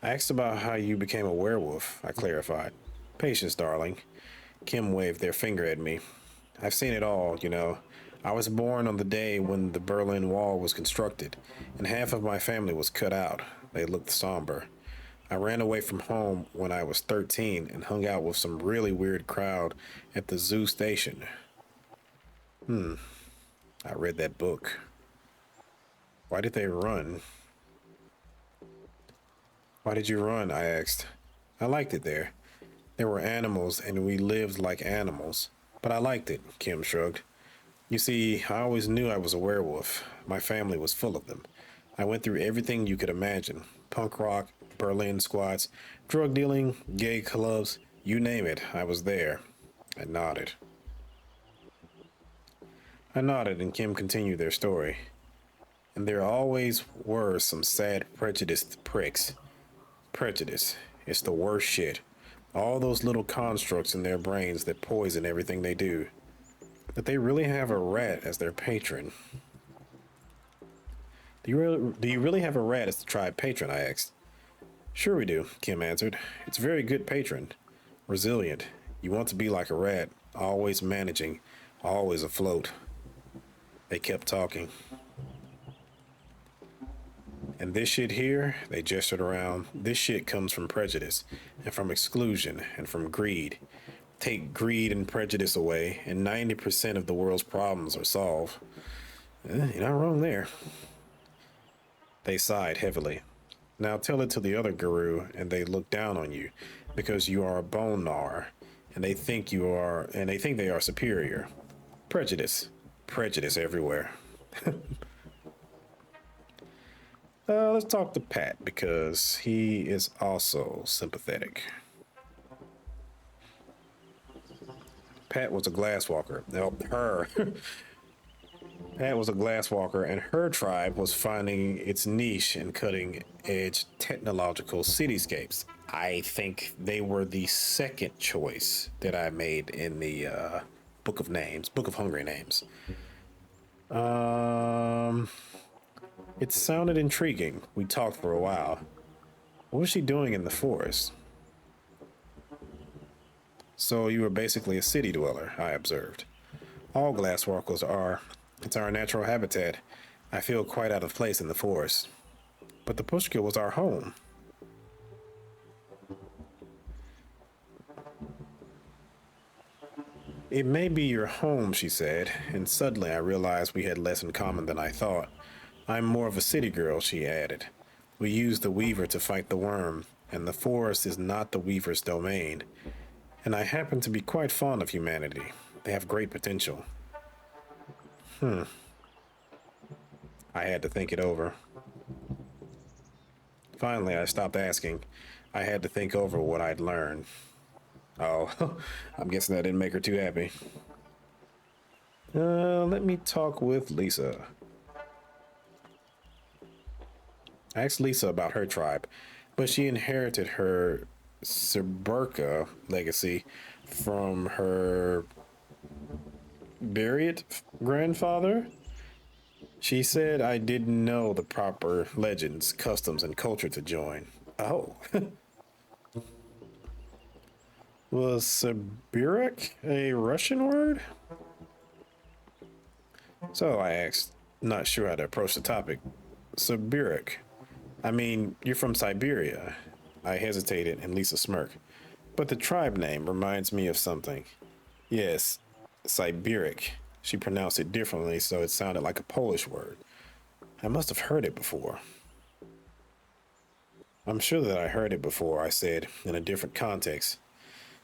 Speaker 1: I asked about how you became a werewolf, I clarified. Patience, darling. Kim waved their finger at me. I've seen it all, you know. I was born on the day when the Berlin Wall was constructed, and half of my family was cut out. They looked somber. I ran away from home when I was 13 and hung out with some really weird crowd at the zoo station. I read that book. Why did they run? Why did you run? I asked. I liked it there. There were animals and we lived like animals. But I liked it, Kim shrugged. You see, I always knew I was a werewolf. My family was full of them. I went through everything you could imagine. Punk rock, Berlin squats, drug dealing, gay clubs, you name it, I was there. I nodded. And Kim continued their story. And there always were some sad prejudiced pricks. Prejudice. It's the worst shit. All those little constructs in their brains that poison everything they do. That they really have a rat as their patron. Do you really have a rat as the tribe patron? I asked. Sure we do, Kim answered. It's a very good patron. Resilient. You want to be like a rat, always managing, always afloat. They kept talking. And this shit here, they gestured around, this shit comes from prejudice, and from exclusion, and from greed. Take greed and prejudice away, and 90% of the world's problems are solved. You're not wrong there. They sighed heavily. Now tell it to the other guru, and they look down on you, because you are a bone gnawer, and they think they are superior. Prejudice. Prejudice everywhere. Let's talk to Pat because he is also sympathetic. Pat was a glasswalker. Pat was a glasswalker, and her tribe was finding its niche in cutting edge technological cityscapes. I think they were the second choice that I made in the Book of Hungry Names. It sounded intriguing. We talked for a while. What was she doing in the forest? So you were basically a city dweller, I observed. All glasswalkers are. It's our natural habitat. I feel quite out of place in the forest. But the Pushka was our home. It may be your home, she said, and suddenly I realized we had less in common than I thought. I'm more of a city girl, she added. We use the weaver to fight the worm, and the forest is not the weaver's domain. And I happen to be quite fond of humanity. They have great potential. I had to think it over. Finally, I stopped asking. I had to think over what I'd learned. Oh, I'm guessing that didn't make her too happy. Let me talk with Lisa. I asked Lisa about her tribe, but she inherited her Suburka legacy from her buried grandfather. She said I didn't know the proper legends, customs, and culture to join. Oh, was Sibirik a Russian word? So I asked, not sure how to approach the topic. Sibirik. I mean, you're from Siberia. I hesitated and Lisa smirked. But the tribe name reminds me of something. Yes, Siberic. She pronounced it differently, so it sounded like a Polish word. I must have heard it before. I'm sure that I heard it before, I said, in a different context.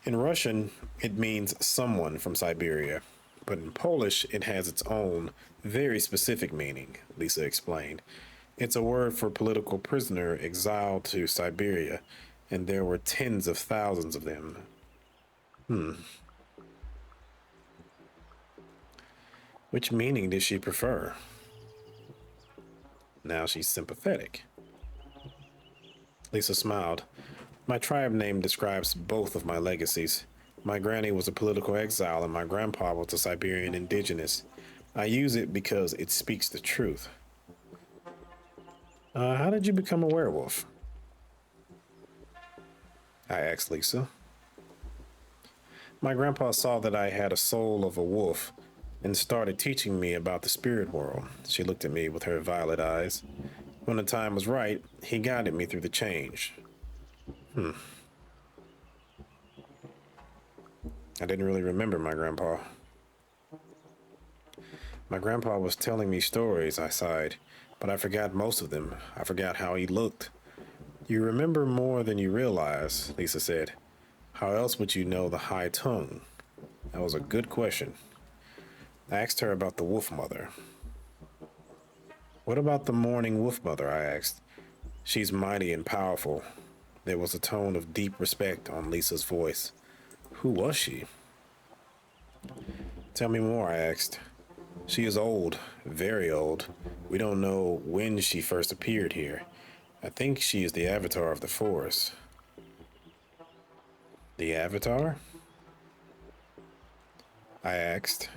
Speaker 1: In Russian, it means someone from Siberia, but in Polish, it has its own, very specific meaning, Lisa explained. It's a word for political prisoner exiled to Siberia, and there were tens of thousands of them. Which meaning did she prefer? Now she's sympathetic. Lisa smiled. My tribe name describes both of my legacies. My granny was a political exile, and my grandpa was a Siberian indigenous. I use it because it speaks the truth. How did you become a werewolf? I asked Lisa. My grandpa saw that I had a soul of a wolf and started teaching me about the spirit world. She looked at me with her violet eyes. When the time was right, he guided me through the change. I didn't really remember my grandpa. My grandpa was telling me stories, I sighed, but I forgot most of them. I forgot how he looked. You remember more than you realize, Lisa said. How else would you know the high tongue? That was a good question. I asked her about the wolf mother. What about the mourning wolf mother? I asked. She's mighty and powerful. There was a tone of deep respect on Lisa's voice. Who was she? Tell me more, I asked. She is old, very old. We don't know when she first appeared here. I think she is the avatar of the forest. The avatar? I asked.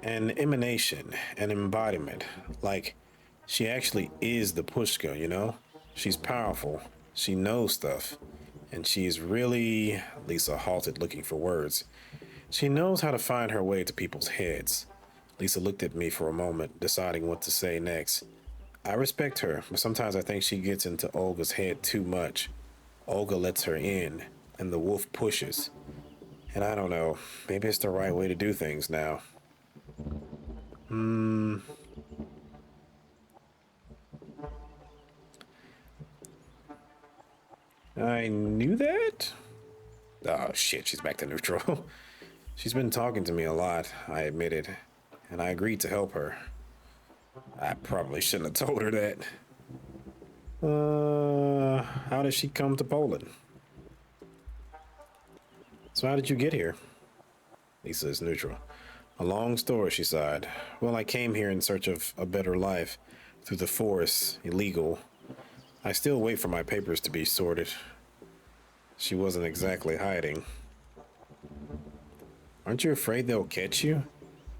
Speaker 1: An emanation, an embodiment. Like, she actually is the Pushka, you know? She's powerful. She knows stuff. And she's really. Lisa halted, looking for words. She knows how to find her way to people's heads. Lisa looked at me for a moment, deciding what to say next. I respect her, but sometimes I think she gets into Olga's head too much. Olga lets her in, and the wolf pushes. And I don't know, maybe it's the right way to do things now. I knew that? Oh shit, she's back to neutral. She's been talking to me a lot, I admitted, and I agreed to help her. I probably shouldn't have told her that. How did she come to Poland? So how did you get here? Lisa is neutral. A long story, she sighed. Well, I came here in search of a better life, through the forest, illegal. I still wait for my papers to be sorted. She wasn't exactly hiding. Aren't you afraid they'll catch you?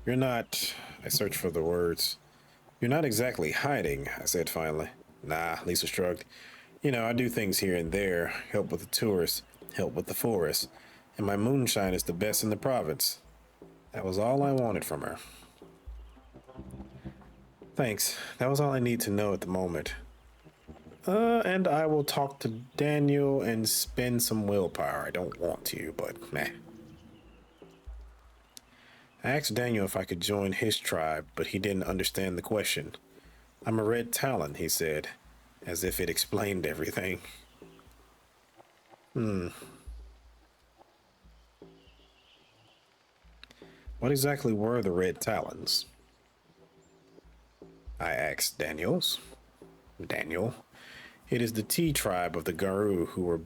Speaker 1: You're not. I searched for the words. You're not exactly hiding, I said finally. Nah, Lisa shrugged. You know, I do things here and there, help with the tourists, help with the forest, and my moonshine is the best in the province. That was all I wanted from her. Thanks. That was all I need to know at the moment. And I will talk to Daniel and spend some willpower. I don't want to, but meh. I asked Daniel if I could join his tribe, but he didn't understand the question. I'm a red talon, he said, as if it explained everything. What exactly were the red talons? I asked Daniel. It is the T tribe of the Garu who were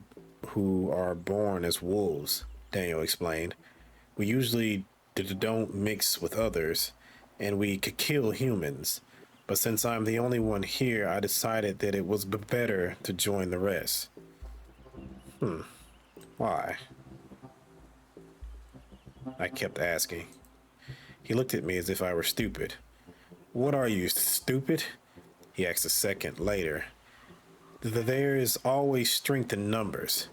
Speaker 1: who are born as wolves, Daniel explained. We usually don't mix with others, and we could kill humans. But since I'm the only one here, I decided that it was better to join the rest. Why? I kept asking. He looked at me as if I were stupid. What are you, stupid? He asked a second later. There is always strength in numbers.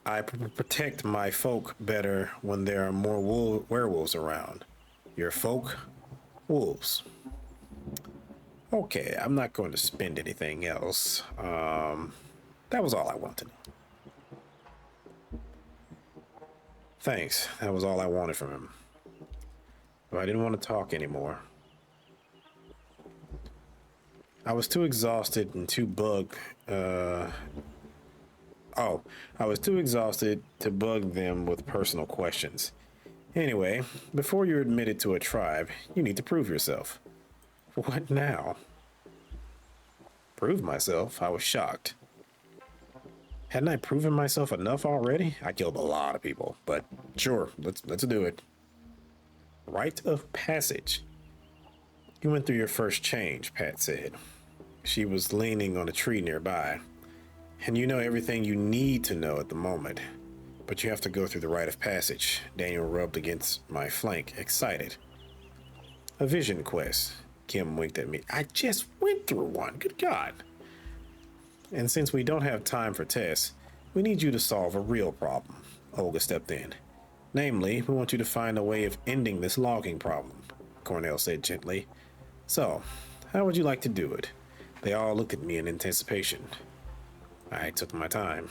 Speaker 1: I protect my folk better when there are more werewolves around. Your folk? Wolves. Okay, I'm not going to spend anything else. That was all I wanted. Thanks, that was all I wanted from him. But I didn't want to talk anymore. I was too exhausted and too bugged. I was too exhausted to bug them with personal questions. Anyway, before you're admitted to a tribe, you need to prove yourself. What now? Prove myself? I was shocked. Hadn't I proven myself enough already? I killed a lot of people, but sure, let's do it. Rite of passage. You went through your first change, Pat said. She was leaning on a tree nearby. And you know everything you need to know at the moment. But you have to go through the rite of passage. Daniel rubbed against my flank, excited. A vision quest. Kim winked at me. I just went through one. Good God. And since we don't have time for tests, we need you to solve a real problem. Olga stepped in. Namely, we want you to find a way of ending this logging problem, Cornell said gently. So, how would you like to do it? They all looked at me in anticipation. I took my time.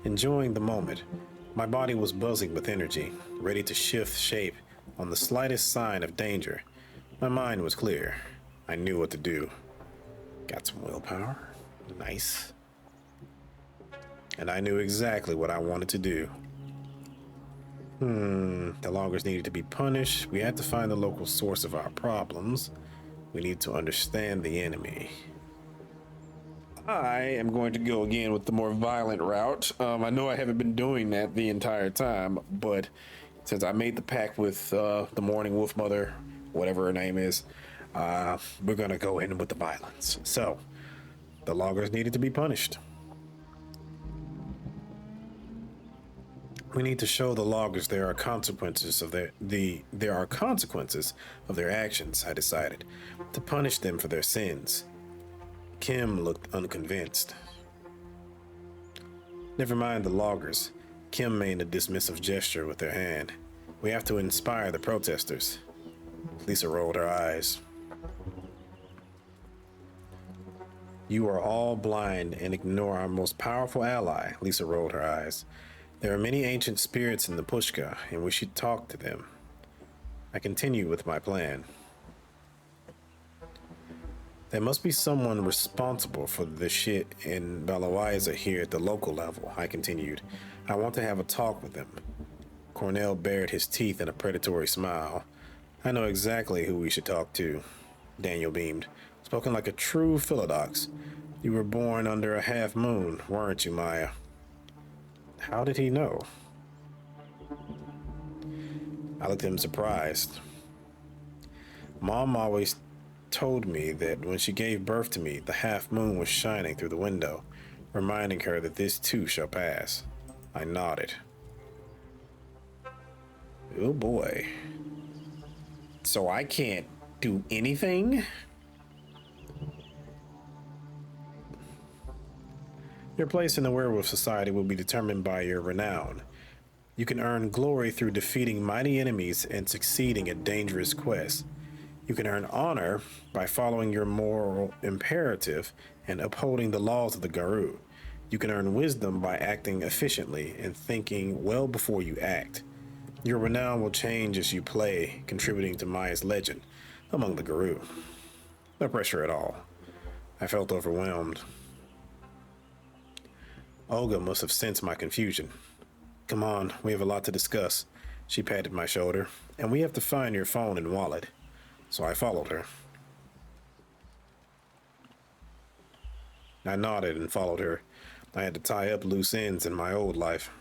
Speaker 1: Enjoying the moment, my body was buzzing with energy, ready to shift shape on the slightest sign of danger. My mind was clear. I knew what to do. Got some willpower. Nice. And I knew exactly what I wanted to do. The loggers needed to be punished. We had to find the local source of our problems. We need to understand the enemy. I am going to go again with the more violent route. I know I haven't been doing that the entire time, but since I made the pact with the Morning Wolf Mother, whatever her name is, we're going to go in with the violence. So, the loggers needed to be punished. We need to show the loggers there are consequences of their actions, I decided, to punish them for their sins. Kim looked unconvinced. Never mind the loggers. Kim made a dismissive gesture with her hand. We have to inspire the protesters. Lisa rolled her eyes. You are all blind and ignore our most powerful ally, Lisa rolled her eyes. There are many ancient spirits in the Pushka, and we should talk to them. I continued with my plan. There must be someone responsible for the shit in Balawiza here at the local level, I continued. I want to have a talk with them. Cornell bared his teeth in a predatory smile. I know exactly who we should talk to. Daniel beamed. Spoken like a true Philodox. You were born under a half moon, weren't you, Maya? How did he know? I looked at him surprised. Mom always told me that when she gave birth to me, the half moon was shining through the window, reminding her that this too shall pass. I nodded. Oh boy. So I can't do anything? Your place in the Werewolf Society will be determined by your renown. You can earn glory through defeating mighty enemies and succeeding at dangerous quests. You can earn honor by following your moral imperative and upholding the laws of the Garou. You can earn wisdom by acting efficiently and thinking well before you act. Your renown will change as you play, contributing to Maya's legend among the Garou. No pressure at all. I felt overwhelmed. Olga must have sensed my confusion. Come on, we have a lot to discuss. She patted my shoulder. And we have to find your phone and wallet. So I followed her. I nodded and followed her. I had to tie up loose ends in my old life.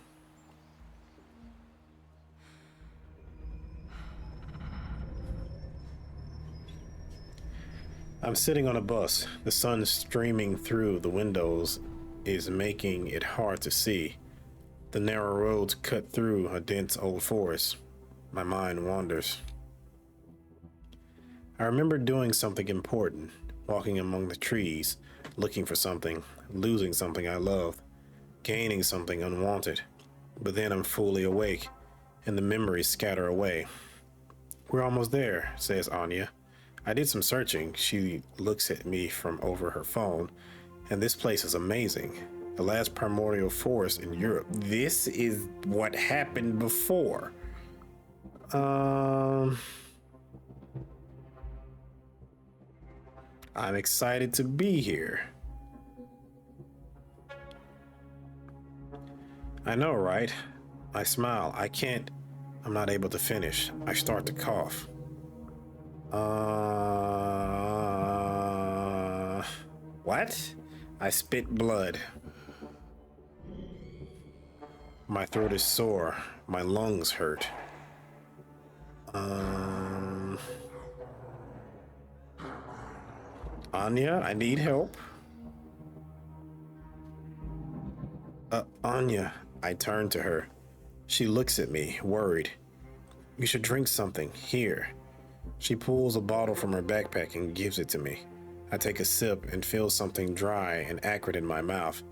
Speaker 1: I'm sitting on a bus. The sun streaming through the windows is making it hard to see. The narrow roads cut through a dense old forest. My mind wanders. I remember doing something important, walking among the trees, looking for something, losing something I loved, gaining something unwanted. But then I'm fully awake, and the memories scatter away. We're almost there, says Anya. I did some searching. She looks at me from over her phone, and this place is amazing. The last primordial forest in Europe. This is what happened before. I'm excited to be here. I know, right? I smile. I'm not able to finish. I start to cough. What? I spit blood. My throat is sore. My lungs hurt. Anya, I need help. Anya, I turn to her. She looks at me, worried. You should drink something. Here. She pulls a bottle from her backpack and gives it to me. I take a sip and feel something dry and acrid in my mouth,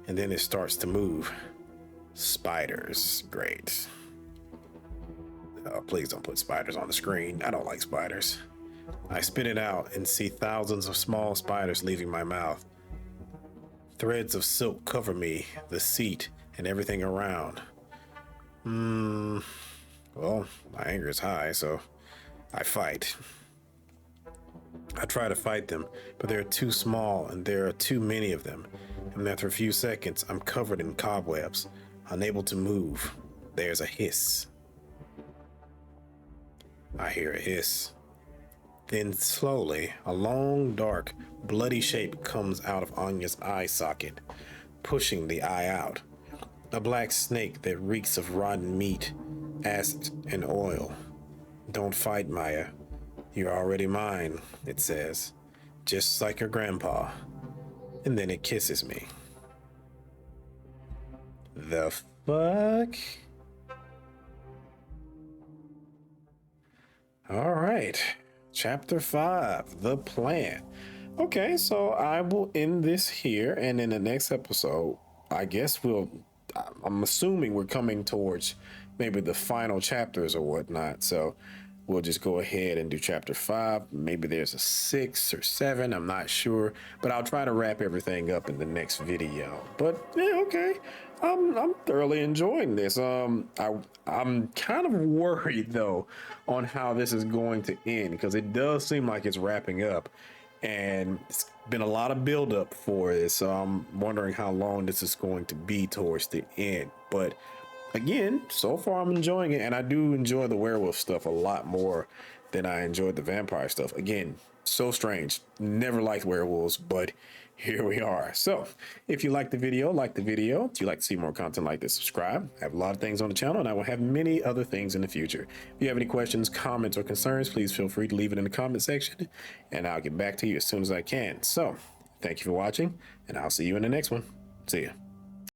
Speaker 1: and then it starts to move. Spiders. Great. Oh, please don't put spiders on the screen. I don't like spiders. I spit it out and see thousands of small spiders leaving my mouth. Threads of silk cover me, the seat, and everything around. Well, my anger is high, so I fight. I try to fight them, but they're too small and there are too many of them. And after a few seconds, I'm covered in cobwebs, unable to move. There's a hiss. I hear a hiss. Then slowly, a long, dark, bloody shape comes out of Anya's eye socket, pushing the eye out. A black snake that reeks of rotten meat, acid, and oil. Don't fight, Maya. You're already mine, it says, just like your grandpa. And then it kisses me. The fuck? All right. Chapter 5, The Plan. Okay, so I will end this here, and in the next episode, I guess I'm assuming we're coming towards maybe the final chapters or whatnot, so we'll just go ahead and do chapter 5. Maybe there's a 6 or 7, I'm not sure, but I'll try to wrap everything up in the next video. But yeah, okay. I'm thoroughly enjoying this. I'm kind of worried though on how this is going to end, because it does seem like it's wrapping up, and it's been a lot of buildup for this. So I'm wondering how long this is going to be towards the end. But again, so far I'm enjoying it, and I do enjoy the werewolf stuff a lot more than I enjoyed the vampire stuff. Again, so strange. Never liked werewolves, but here we are. So if you like the video, If you'd like to see more content like this, subscribe. I have a lot of things on the channel, and I will have many other things in the future. If you have any questions, comments, or concerns, please feel free to leave it in the comment section, and I'll get back to you as soon as I can. So thank you for watching, and I'll see you in the next one. See ya.